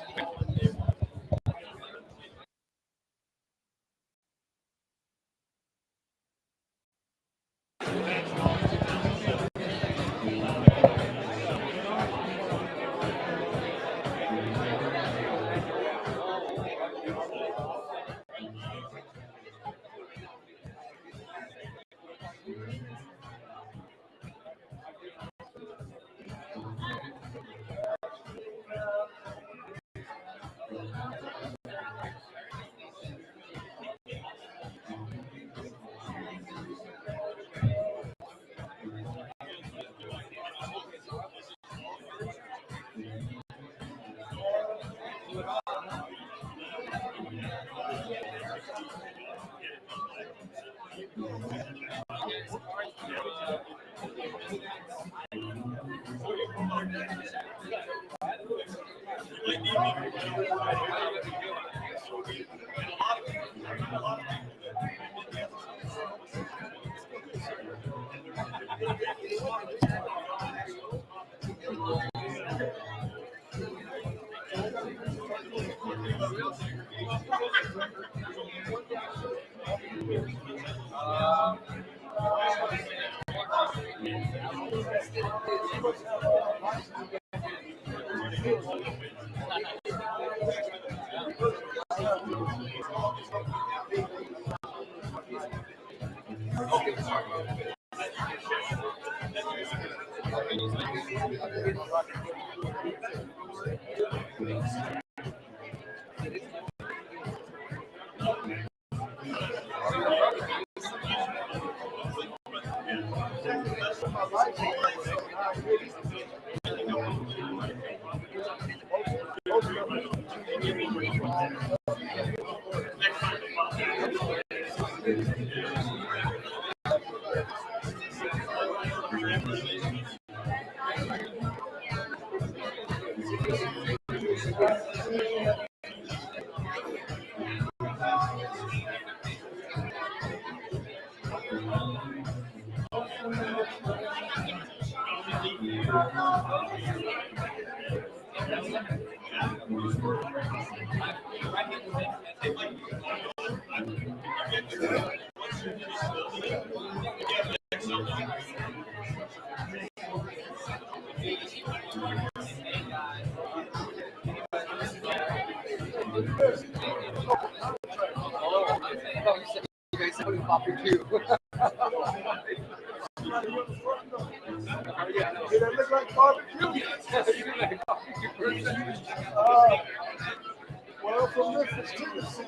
S3: Well, from Memphis, Tennessee.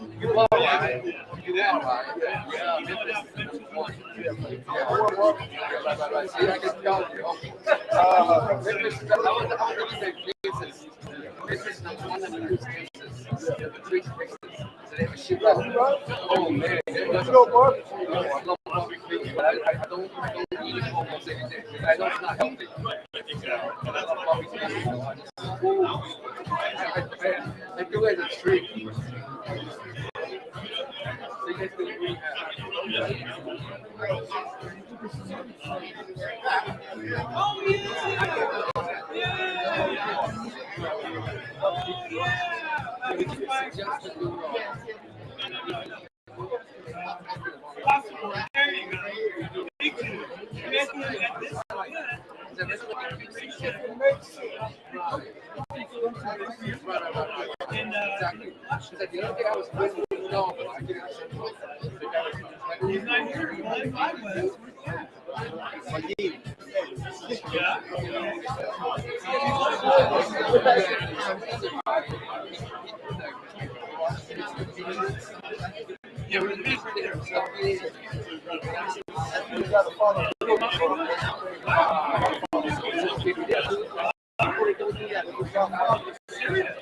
S3: Oh man, let's go barbecue. I love barbecue, but I don't eat it almost every day. I know it's not healthy. I love barbecue. I do it as a treat.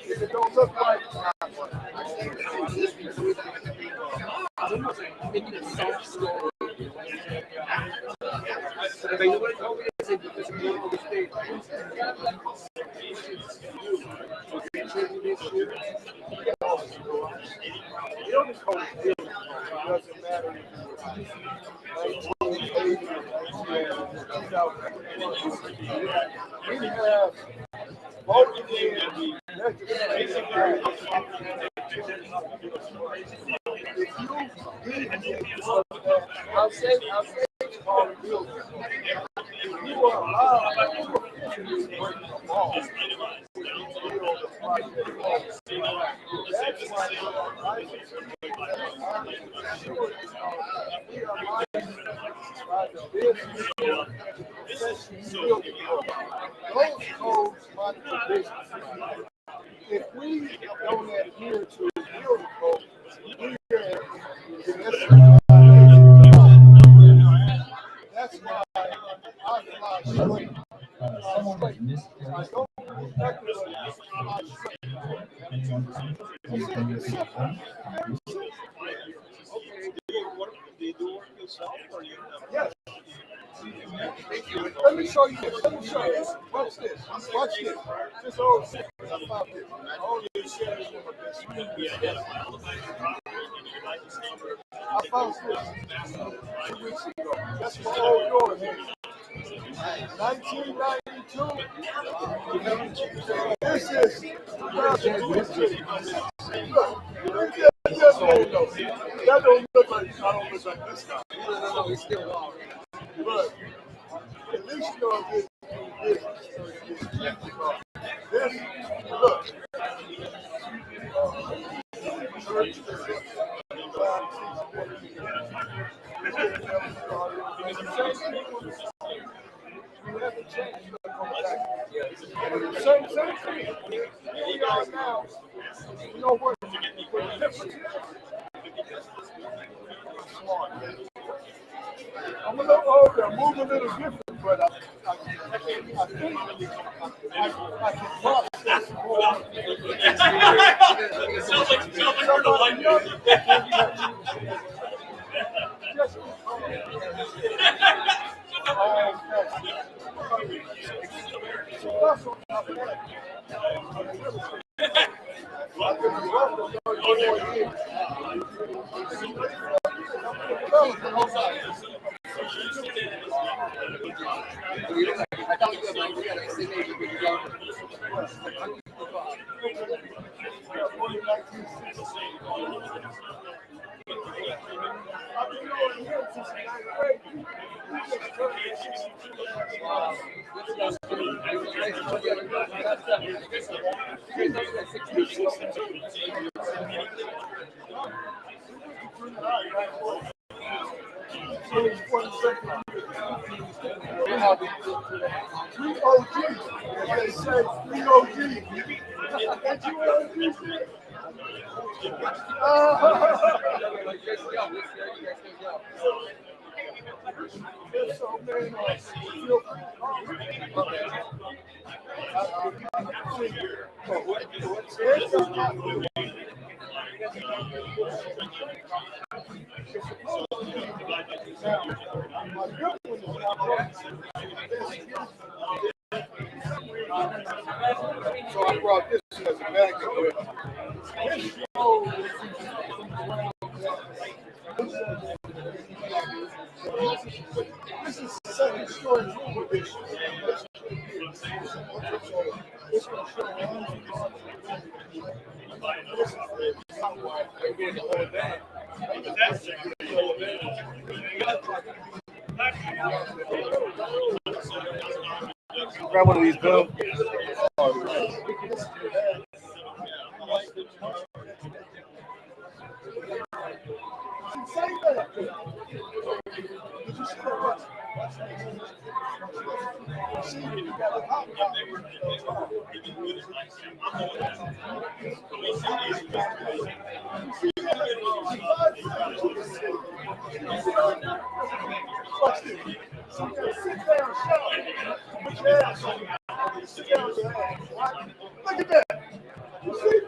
S3: It don't look like doesn't matter. We have voted in I'll say all the bills. You are allowed to officially break the law. That's why those codes must be business. If we don't adhere to the building code, that's why I fly straight. I don't Yes. Let me show you this. Let me show you. Watch this. Watch this. This old shit. I found this. I only share this with my best friend. I found this 2 weeks ago. That's my old door here. 1992. This is 2022. Look, that don't look like I don't look like this guy. No, he's still wrong. But at least you know this this look. We haven't changed. Same thing. We are now. You know what? The difference. I'm a little older. I move a little different. but I can process more.
S8: It sounds like you're like
S3: Just Three OGs. They say three OGs. So I brought this as a bag of it. This is the second story room edition. This one grab one of these, Bill. Look at that. You see?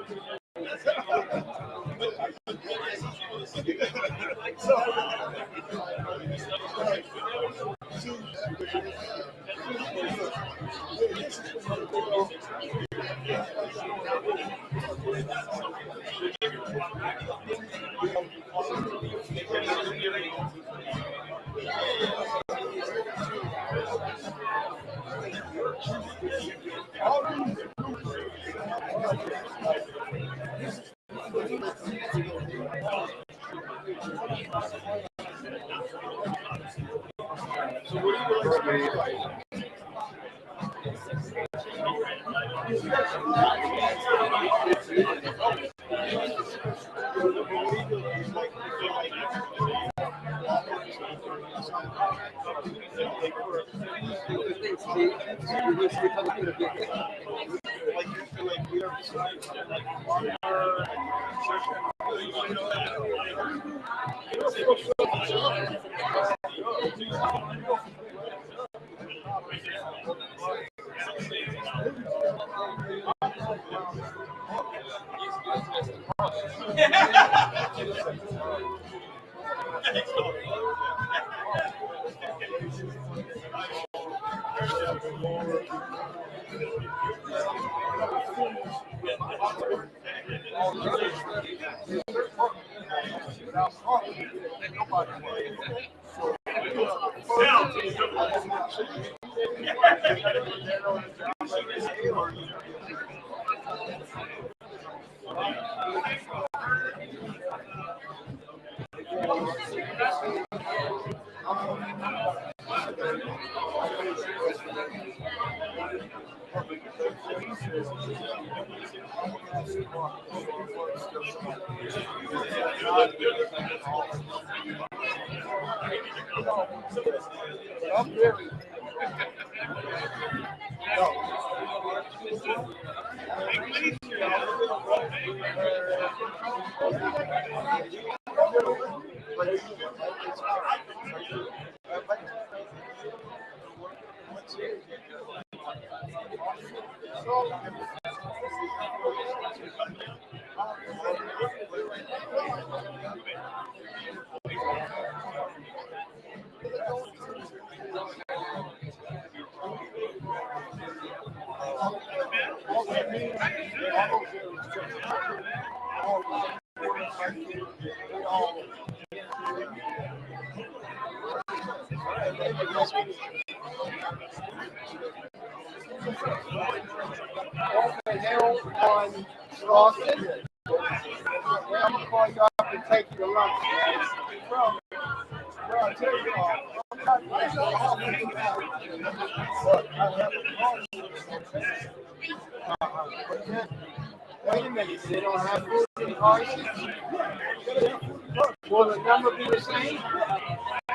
S10: Open Hill on Charleston. Yeah, I'm gonna call you up and take you to lunch, man. Bro, I tell you, wait a minute, they don't have food in the car seats? Will the number be the same?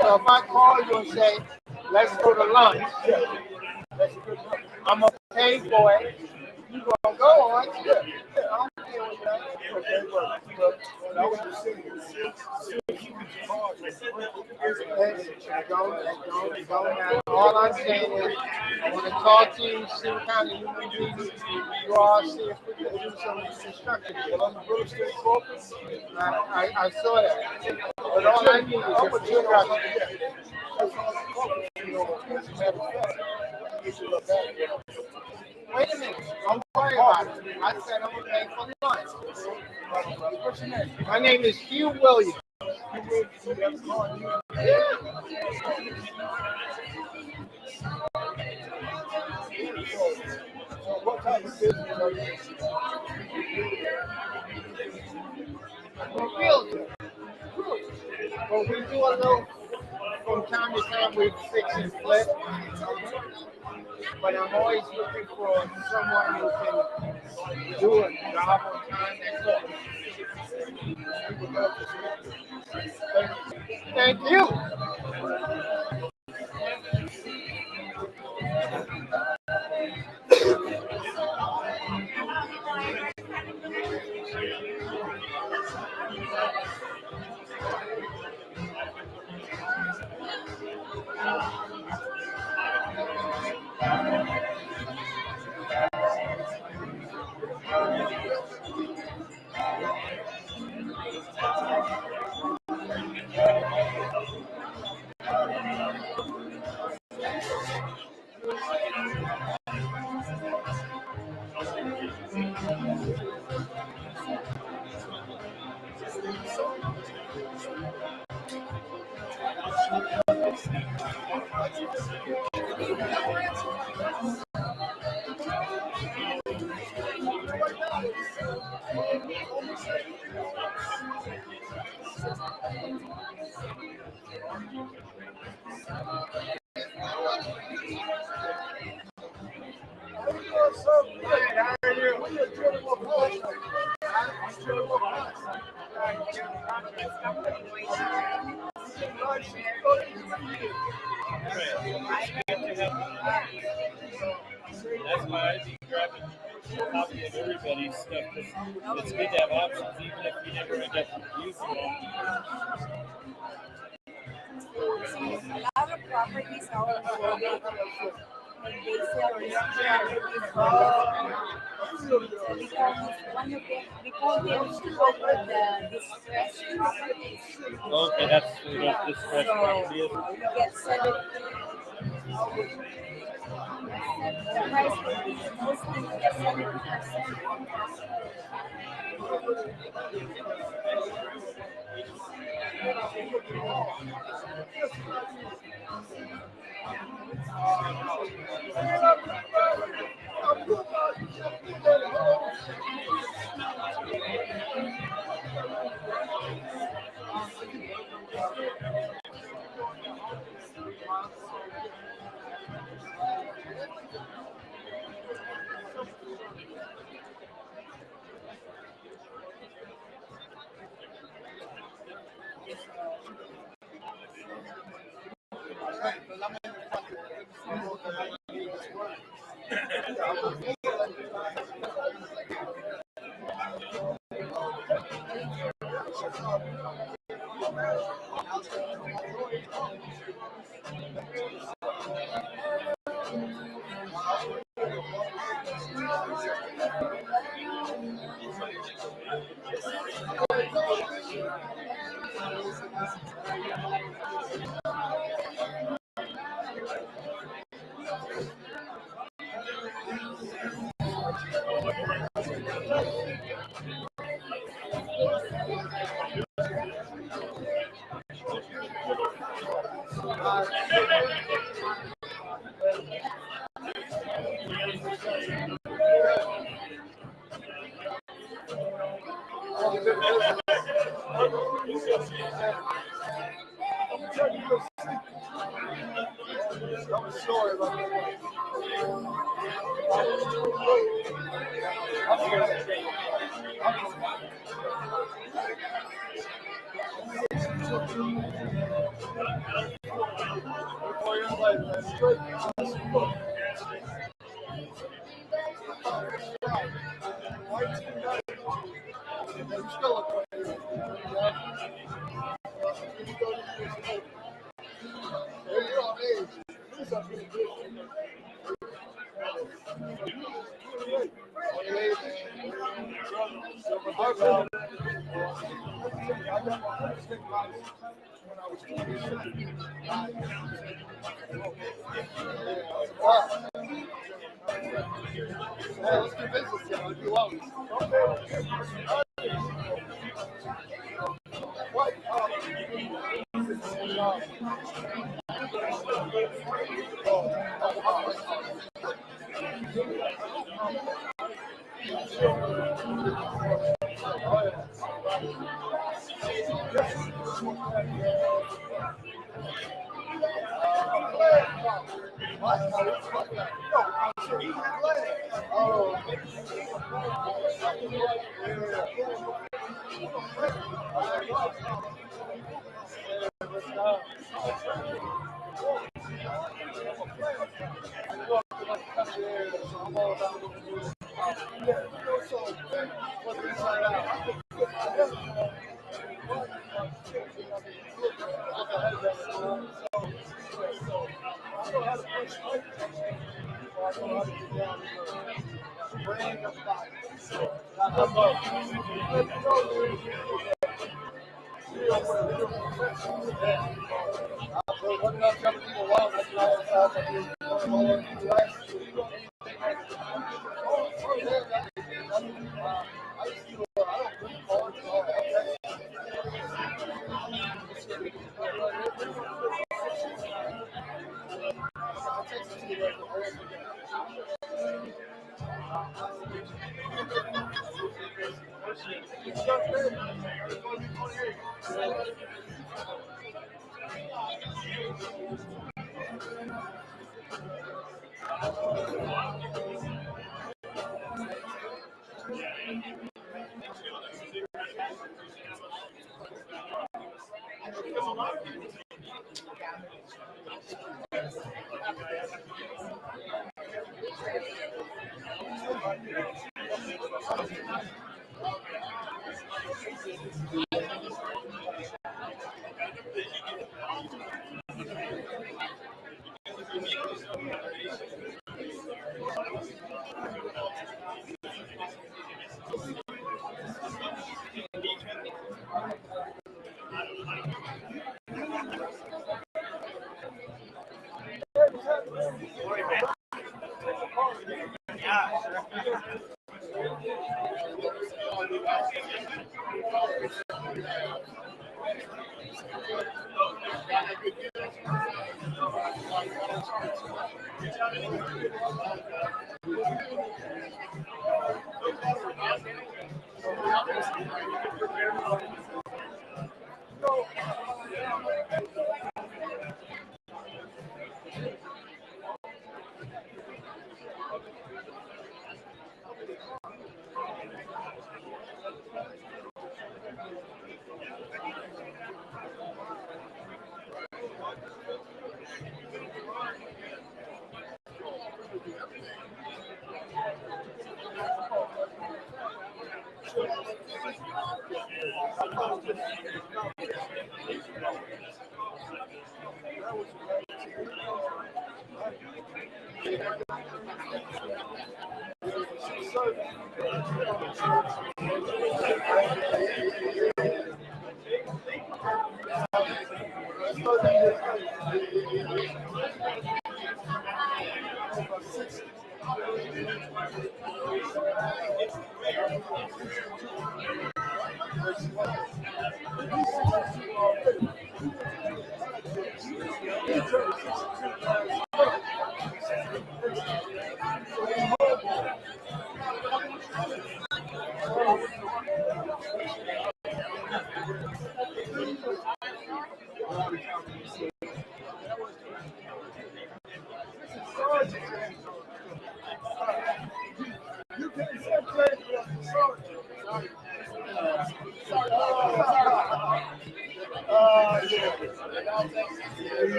S10: So if I call you and say, let's go to lunch, I'm gonna pay for it. You gonna go on? Yeah. I'm dealing with that. Okay, but that was the city. Don't matter. All I'm saying is, I want to talk to you, see what kind of human beings you are, see if we can do some construction. I saw that. But all I need is your instructions. Wait a minute. Don't worry about it. I said I'm going to pay for lunch. What's your name? My name is Hugh Williams. Yeah. What type of business are you in? I'm a realtor. Well, we do a little, from time to time, we fix and flip. But I'm always looking for someone who can do a job on time. Thank you.
S11: That's why I be grabbing a copy of everybody's stuff because it's good to have options, even if you never end up using one.
S12: A lot of properties are probate and they sell these properties so because one of them we call them one of the distressed properties.
S11: Okay, that's what distressed property is.
S12: So you get 70. The price will be mostly you get 70%.
S10: Story about let's do business here. Let's do well. What?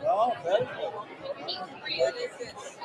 S10: Oh, very good. What is this?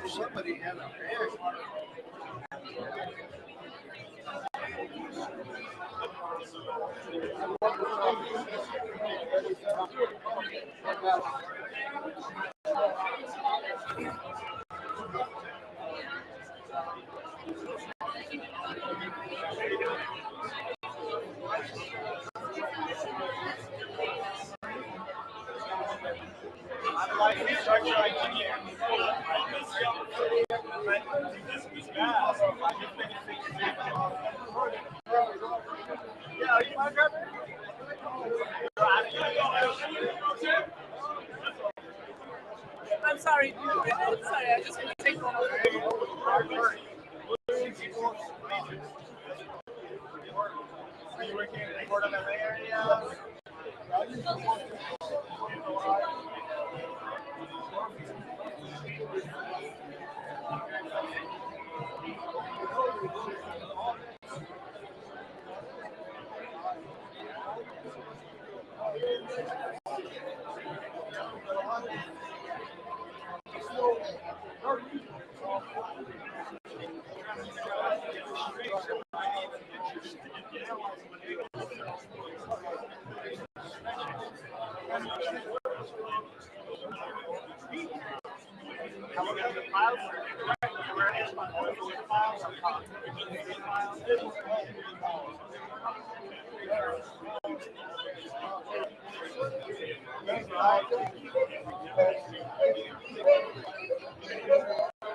S10: Somebody had a I'm sorry. Sorry, I just want to take one over. Are you working in the Port of LA area?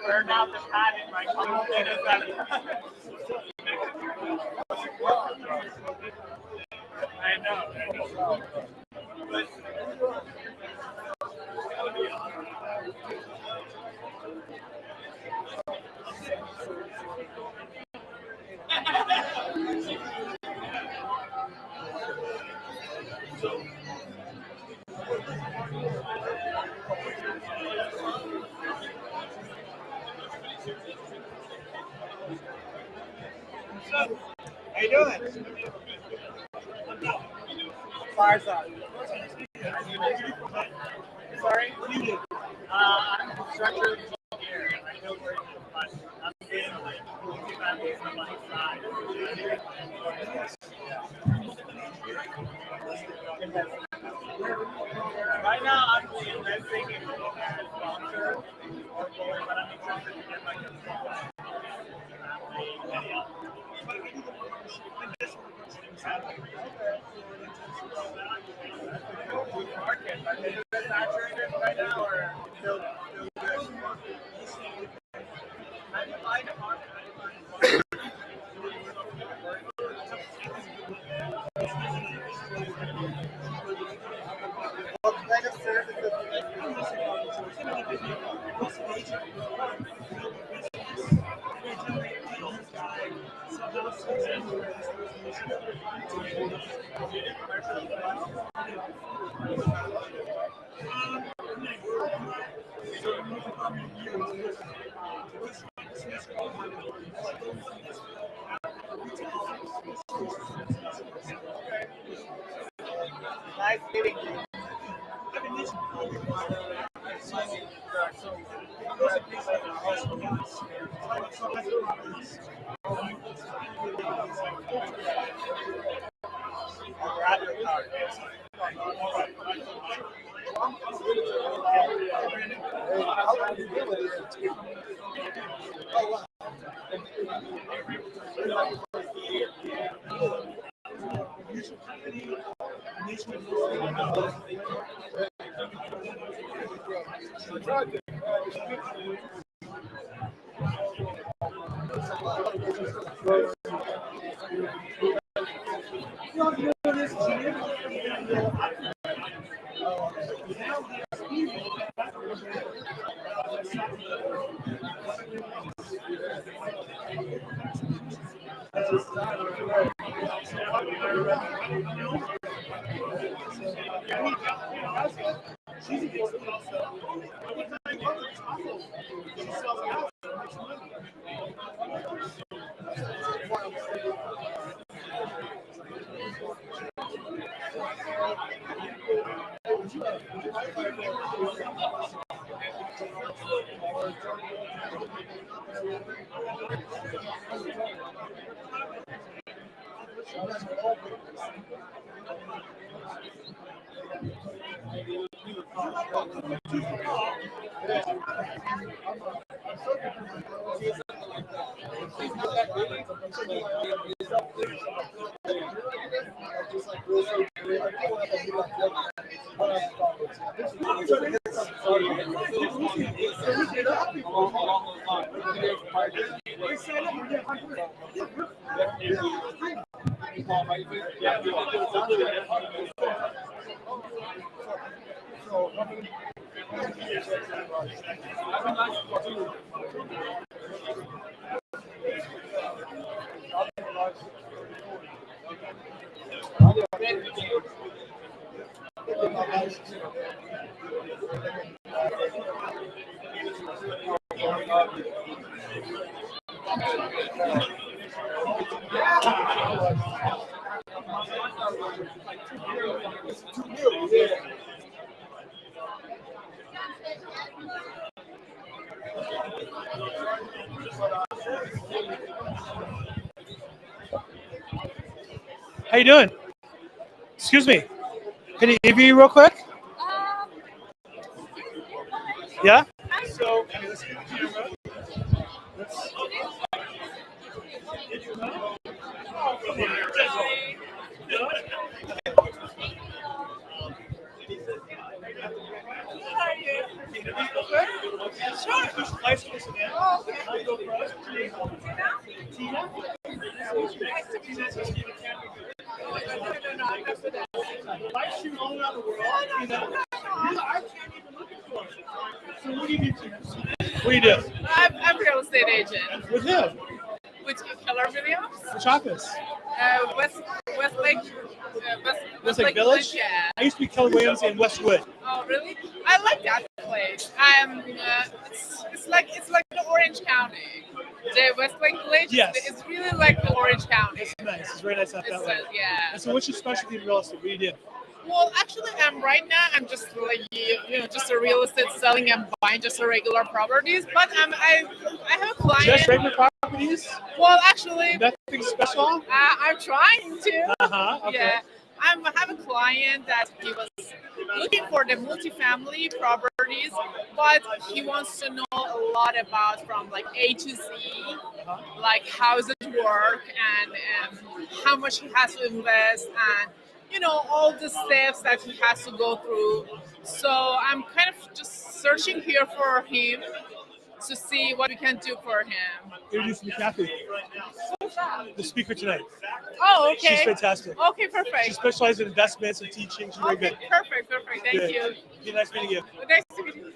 S10: Burned out the pad in my car. I know. But how you doing? Fire's up. Sorry? I'm a construction engineer. I build bridges, but I'm in multi-family stuff on the side. Right now, I'm investing in a sponsor, but I'm interested to get like a sponsor. Market, but is it saturated right now or still good? I define a market. What kind of services? Nice meeting you.
S1: How you doing? Excuse me. Can you interview you real quick? Yeah? So, let's get the camera. What do you do?
S13: I'm a real estate agent.
S1: With who?
S13: With Keller Williams.
S1: Which office?
S13: Westlake.
S1: Westlake Village?
S13: Yeah.
S1: I used to be Keller Williams in Westwood.
S13: Oh, really? I like that place. It's like the Orange County. The Westlake Village.
S1: Yes.
S13: It's really like the Orange County.
S1: It's nice. It's very nice out that way.
S13: Yeah.
S1: And so, what's your specialty in real estate? What do you do?
S13: Well, actually, right now I'm just like just a real estate selling and buying just a regular properties. But I have a client.
S1: Just regular properties?
S13: Well, actually,
S1: nothing special.
S13: I'm trying to.
S1: Okay.
S13: Yeah, I have a client that he was looking for the multifamily properties, but he wants to know a lot about from like A to Z, like how does it work and how much he has to invest and all the steps that he has to go through. So I'm kind of just searching here for him to see what we can do for him.
S1: Introduce me to Kathy, the speaker tonight.
S13: Oh, okay.
S1: She's fantastic.
S13: Okay, perfect.
S1: She specializes in investments and teaching. She's very good.
S13: Perfect. Thank
S1: Good.
S13: you.
S1: Be nice meeting you.
S13: Nice to meet you.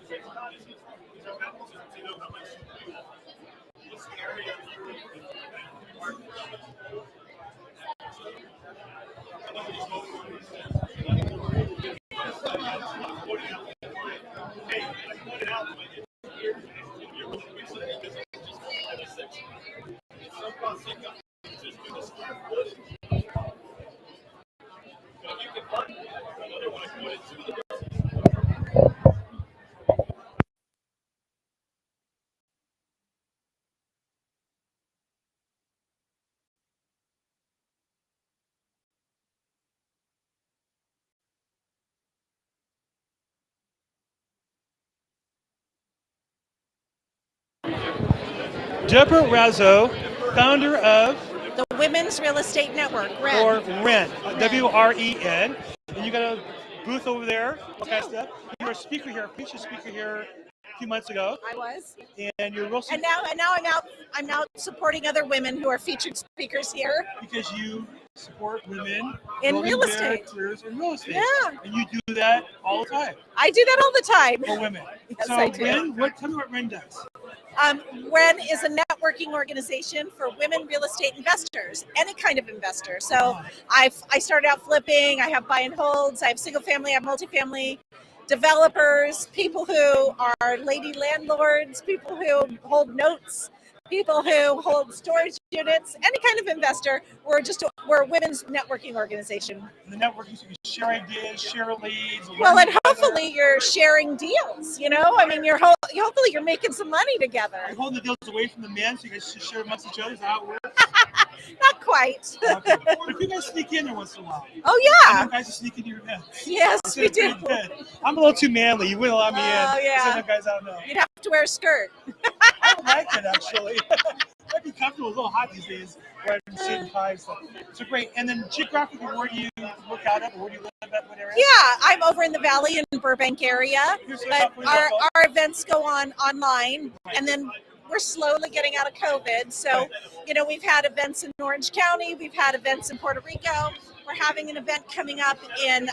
S1: Deborah Razzo, founder of
S14: the Women's Real Estate Network, REN.
S1: Or REN, WREN. And you got a booth over there, all kinds of stuff. You were a speaker here, a featured speaker here a few months ago.
S14: I was.
S1: And you're real.
S14: And now I'm out supporting other women who are featured speakers here.
S1: Because you support women
S14: in real estate.
S1: Careers in real estate.
S14: Yeah.
S1: And you do that all the time.
S14: I do that all the time.
S1: For women.
S14: Yes,
S1: so
S14: I do.
S1: tell me what REN does.
S14: REN is a networking organization for women real estate investors, any kind of investor. So I started out flipping. I have buy and holds. I have single family. I have multifamily. Developers, people who are lady landlords, people who hold notes, people who hold storage units, any kind of investor. We're a women's networking organization.
S1: And the networking, so you share ideas, share leads.
S14: Well, and hopefully you're sharing deals. You know, I mean, hopefully you're making some money together.
S1: You're holding the deals away from the men, so you guys share amongst each other. Is that how it works?
S14: Not quite.
S1: Okay. But if you guys sneak in there once in a while.
S14: Oh yeah.
S1: I know guys are sneaking to your events.
S14: Yes, we do.
S1: I'm a little too manly. You wouldn't allow me in.
S14: Oh yeah.
S1: Some guys I don't know.
S14: You'd have to wear a skirt.
S1: I don't like it actually. I'd be comfortable. It's a little hot these days. Wearing suit and ties. So great. And then geographically, where do you work out of? Or where do you live at? What area?
S14: Yeah, I'm over in the Valley in Burbank area. But our events go on online, and then we're slowly getting out of COVID. So, you know, we've had events in Orange County. We've had events in Puerto Rico. We're having an event coming up in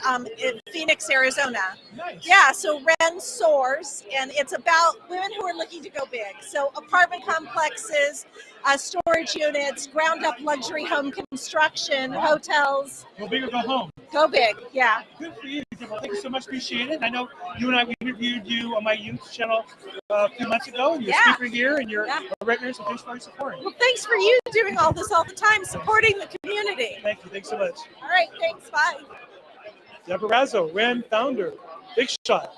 S14: Phoenix, Arizona.
S1: Nice.
S14: Yeah, so REN Soars, and it's about women who are looking to go big. So apartment complexes, storage units, ground-up luxury home construction, hotels.
S1: Go big or go home.
S14: Go big, yeah.
S1: Good for you. Thank you so much. Appreciate it. I know you and I interviewed you on my youth channel a few months ago, and you're a speaker here, and you're a regular, so thanks for your support.
S14: Well, thanks for you doing all this all the time, supporting the community.
S1: Thank you. Thanks so much.
S14: All right, thanks. Bye.
S1: Deborah Razzo, REN founder, big shot,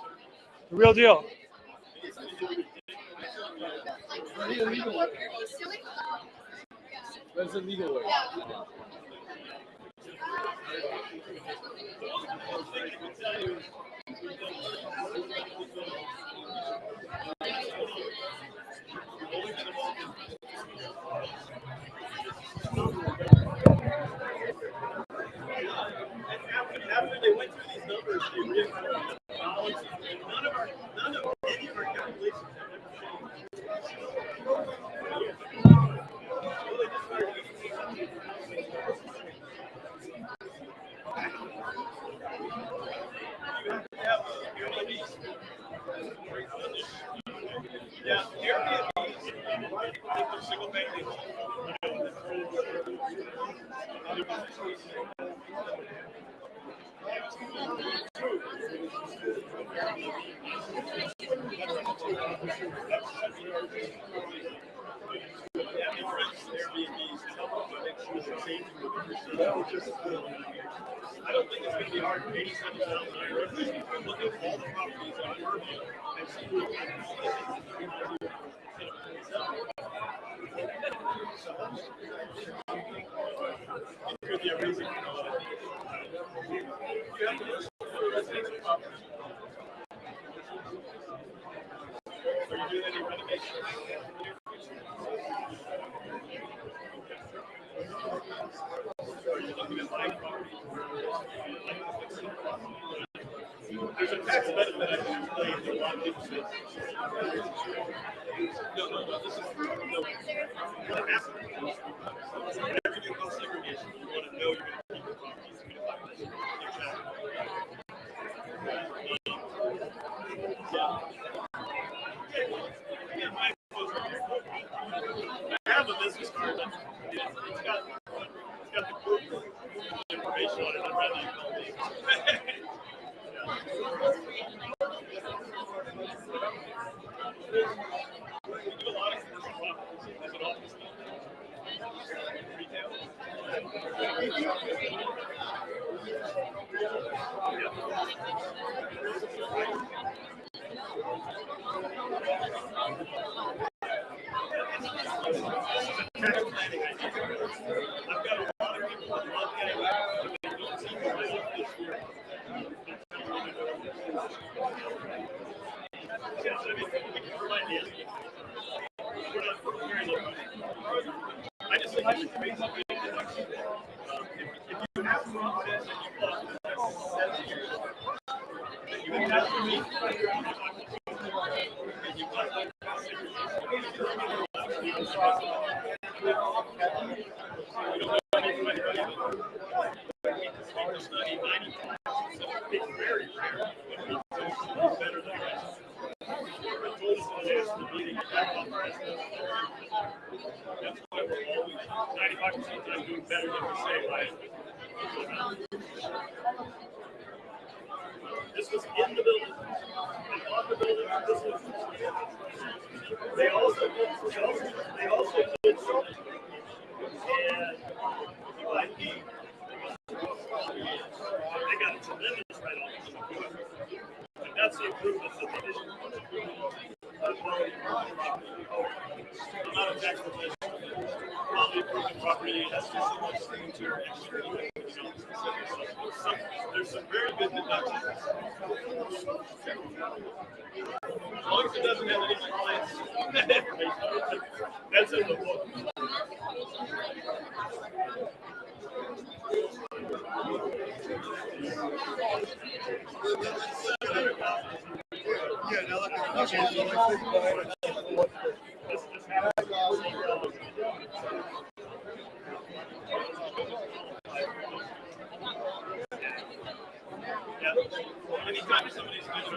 S1: the real deal.
S6: What's the legal way?
S8: After they went through these numbers, they reaffirmed the policies. None of any of our calculations have ever Yeah, Airbnb is single family I don't think it's going to be hard for 87,000 Irish to look at all the properties on Airbnb and see who it could be a reason. Are you doing any renovations? Are you looking at buying property? There's a tax benefit I can explain to a lot of people. No, this is what happens. Whenever you do health segregation, you want to know you're going to keep your properties. I have a business card. It's got the group information on it. I'd rather you call me. We do a lot of commercial properties as an office. I just think it's a crazy way to if you have process and you lost the next 7 years, then you would have to meet it's very rare when people do better than the rest. That's why we're always 95% of the time doing better than we say, right? This was in the building. And on the building, this was. They also did something. And UIP, they got a tremendous write-off. And that's the improvements that they did. Not a tax provision. Quality improvement property has just so much signature extra. There's some very good deductions. As long as it doesn't have any clients information, that's in the book.
S3: Yeah, now okay.
S8: Anytime somebody's doing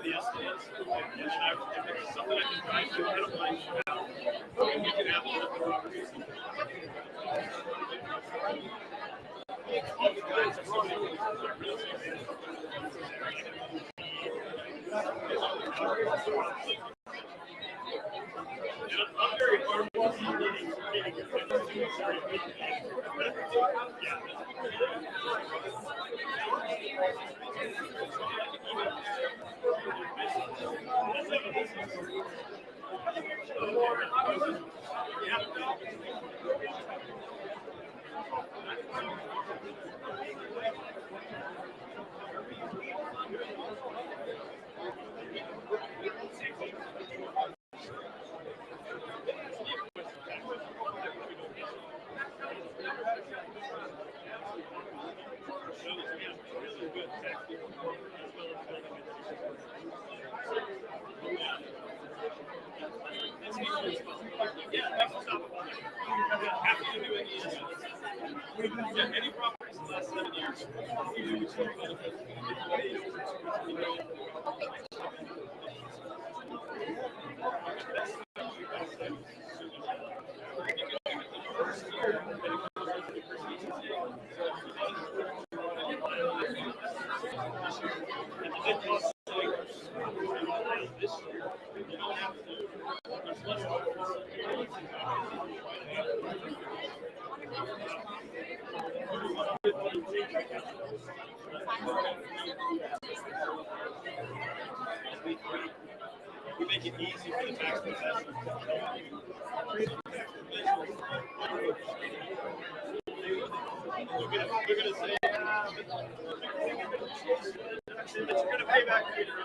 S8: the estimates, and if it's something I can try to, I don't mind you can have all the properties. All the guys are so many real estate. I'm very harmful. Any properties in the last 7 years. We make it easy for the tax professionals. We're going to say that you're going to pay back later.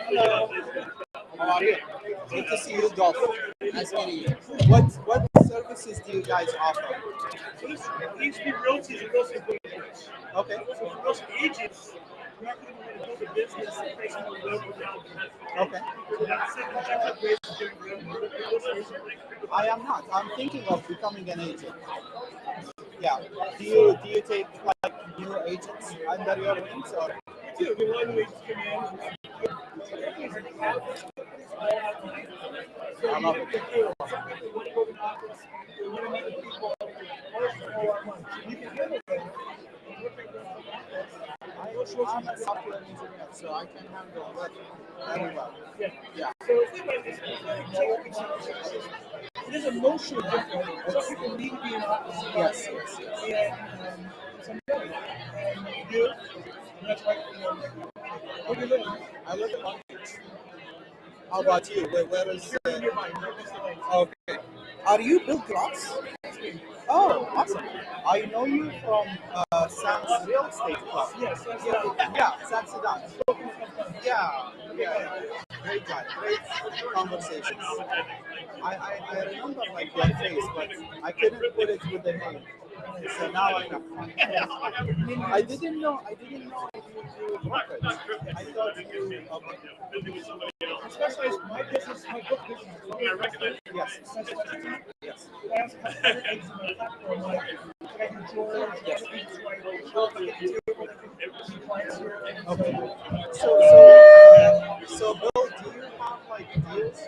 S15: Hello. How are you? Good to see you, Dolph. Nice meeting you. What services do you guys offer?
S16: EXP Realty is a real estate agent.
S15: Okay.
S16: So for real estate agents, we're not going to build a business that makes more revenue now.
S15: Okay.
S16: So that's it. Check out ways of getting revenue.
S15: I am not. I'm thinking of becoming an agent. Yeah. Do you take like new agents under your wings or?
S16: We do. We want new agents come in.
S15: I love it. I'm a software engineer, so I can handle that very well. Yeah.
S16: So it is emotionally different. Some people need to be in office.
S15: Yes.
S16: And some don't. And you do. And that's why, where do you live?
S15: I live in London. How about you? Where is Okay. Are you Bill Gross? Oh, awesome. I know you from Sam's Real Estate Club.
S16: Yes,
S15: Sam Sedan. Yeah. Great guy. Great conversations. I remember like your face, but I couldn't put it with the name. So now I know. I didn't know you do brokerage. I thought you
S16: I specialize in my business, my book business.
S15: Yes.
S16: Yes. I also have other eggs in my platform, like I do drawers,
S15: Yes.
S16: clients here.
S15: Okay. So Bill, do you have like deals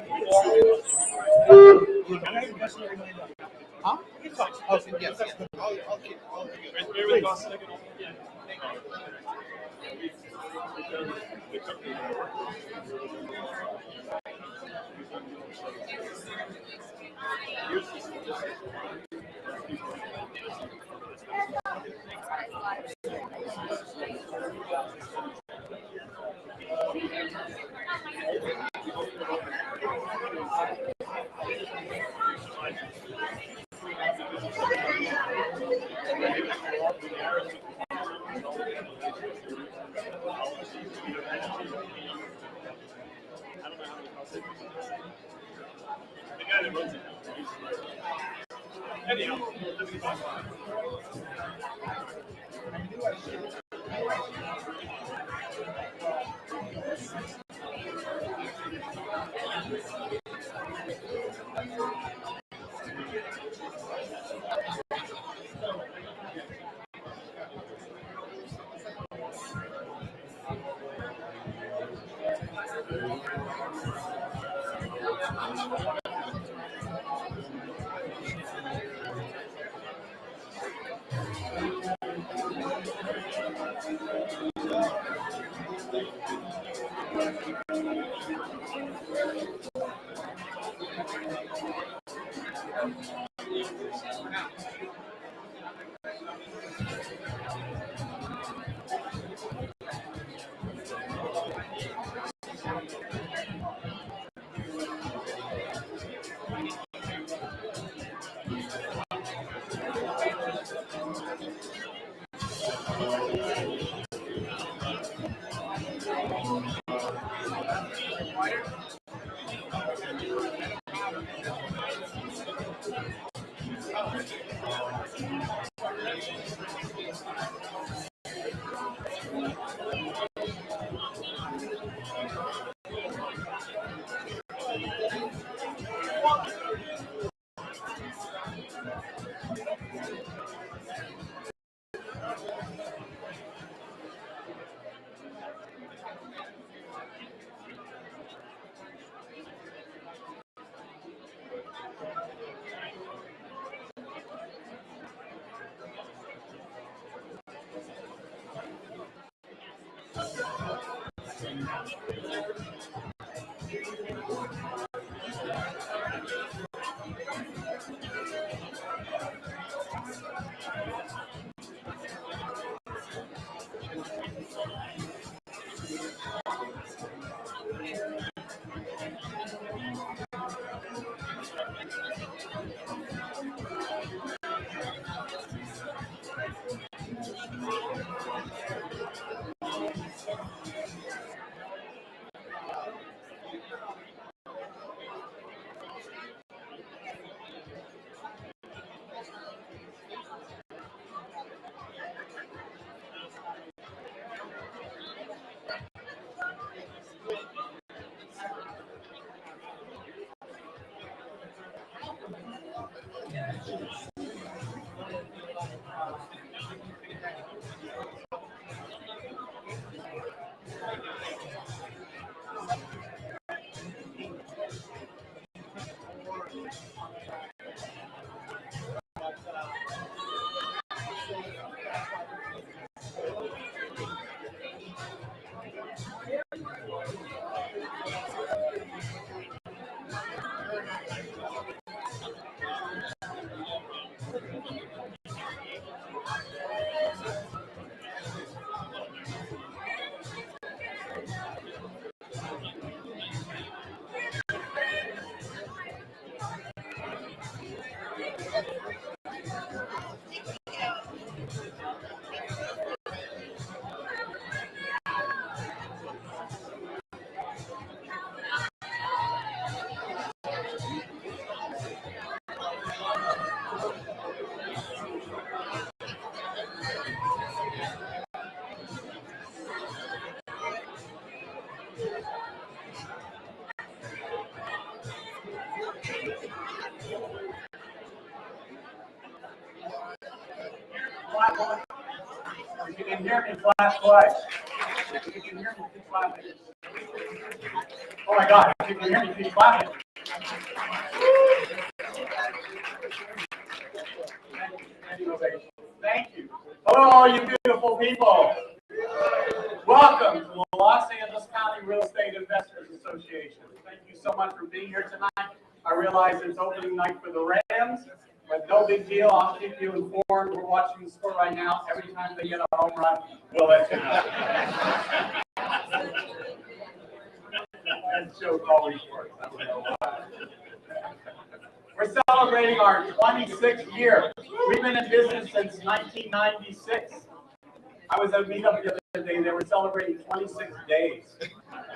S15: you could
S16: I have investment in my life.
S15: Huh? Okay, yes. I'll keep.
S17: If you can hear me, clap twice. If you can hear me, keep clapping. Oh my God, if you can hear me, keep clapping. Thank you. Hello, all you beautiful people. Welcome to the Los Angeles County Real Estate Investors Association. Thank you so much for being here tonight. I realize it's opening night for the Rams, but no big deal. I'll keep you informed. We're watching the score right now. Every time they get a home run, we'll let you know. That joke always works. I don't know why. We're celebrating our 26th year. We've been in business since 1996. I was at a meetup the other day. They were celebrating 26 days.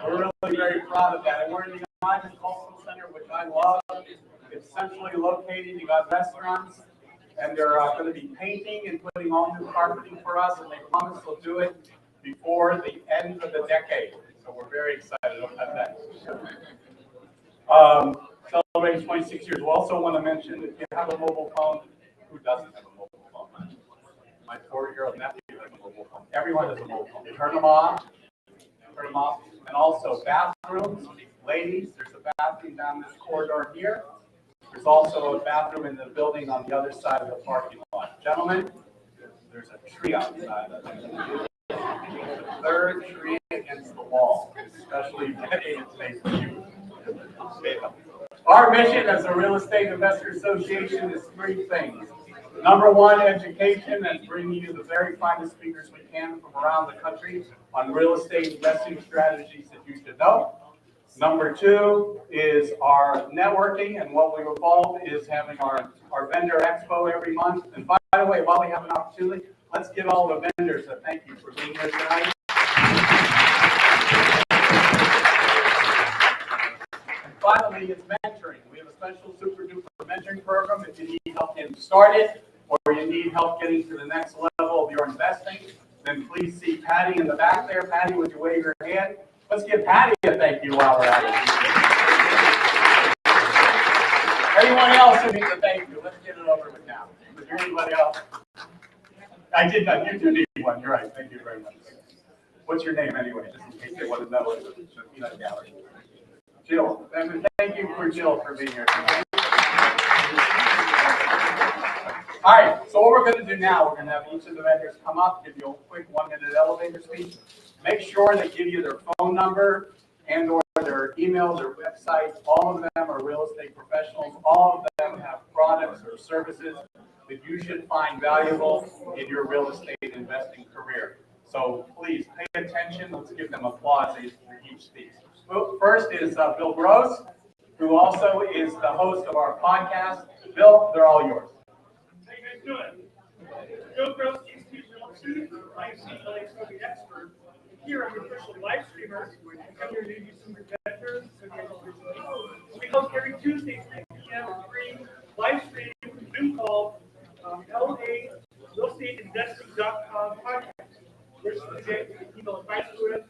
S17: We're really very proud of that. And we're in the United Cultural Center, which I love. It's centrally located. You got restaurants, and they're going to be painting and putting all new carpeting for us, and they promise they'll do it before the end of the decade. So we're very excited about that. Celebrating 26 years. We also want to mention if you have a mobile phone, who doesn't have a mobile phone? My 4-year-old nephew has a mobile phone. Everyone has a mobile phone. Turn them off. Turn them off. And also bathrooms. Ladies, there's a bathroom down this corridor here. There's also a bathroom in the building on the other side of the parking lot. Gentlemen, there's a tree outside. The third tree against the wall, especially dedicated space for you. Our mission as a Real Estate Investor Association is 3 things. Number 1, education, and bringing you the very finest speakers we can from around the country on real estate investing strategies that you should know. Number 2 is our networking, and what we involve is having our vendor expo every month. And by the way, while we have an opportunity, let's give all the vendors a thank you for being here tonight. And finally, it's mentoring. We have a special super duper mentoring program. If you need help getting started or you need help getting to the next level of your investing, then please see Patty in the back there. Patty, would you wave your hand? Let's give Patty a thank you while we're at it. Anyone else who needs a thank you? Let's get it over with now. Is there anybody else? I did not. You do need one. You're right. Thank you very much. What's your name anyway, just in case they want to know it? The peanut gallery. Jill. And thank you for Jill for being here tonight. All right. So what we're going to do now, we're going to have each of the vendors come up, give you a quick 1-minute elevator speech. Make sure they give you their phone number and or their email, their website. All of them are real estate professionals. All of them have products or services that you should find valuable in your real estate investing career. So please pay attention. Let's give them applause for each speech. First is Bill Gross, who also is the host of our podcast. Bill, they're all yours.
S18: How you guys doing? Bill Gross, institutional student, LAProbate expert. Here I'm your official live streamer. I'm here to give you some vendors. We host every Tuesday, 3 p.m. free live stream Zoom call, LAProbate.com podcast. Which you get email advice to it,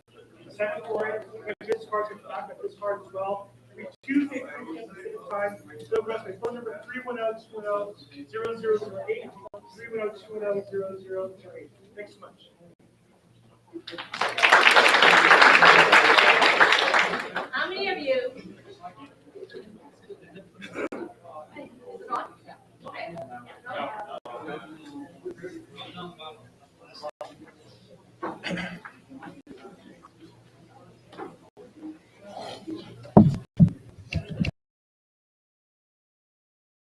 S18: send it for it. We have business cards in stock, this card as well. Every Tuesday, 3 p.m. 5. Bill Gross, my phone number 310-210-0008. 310-210-0008. Thanks so much.
S12: How many of you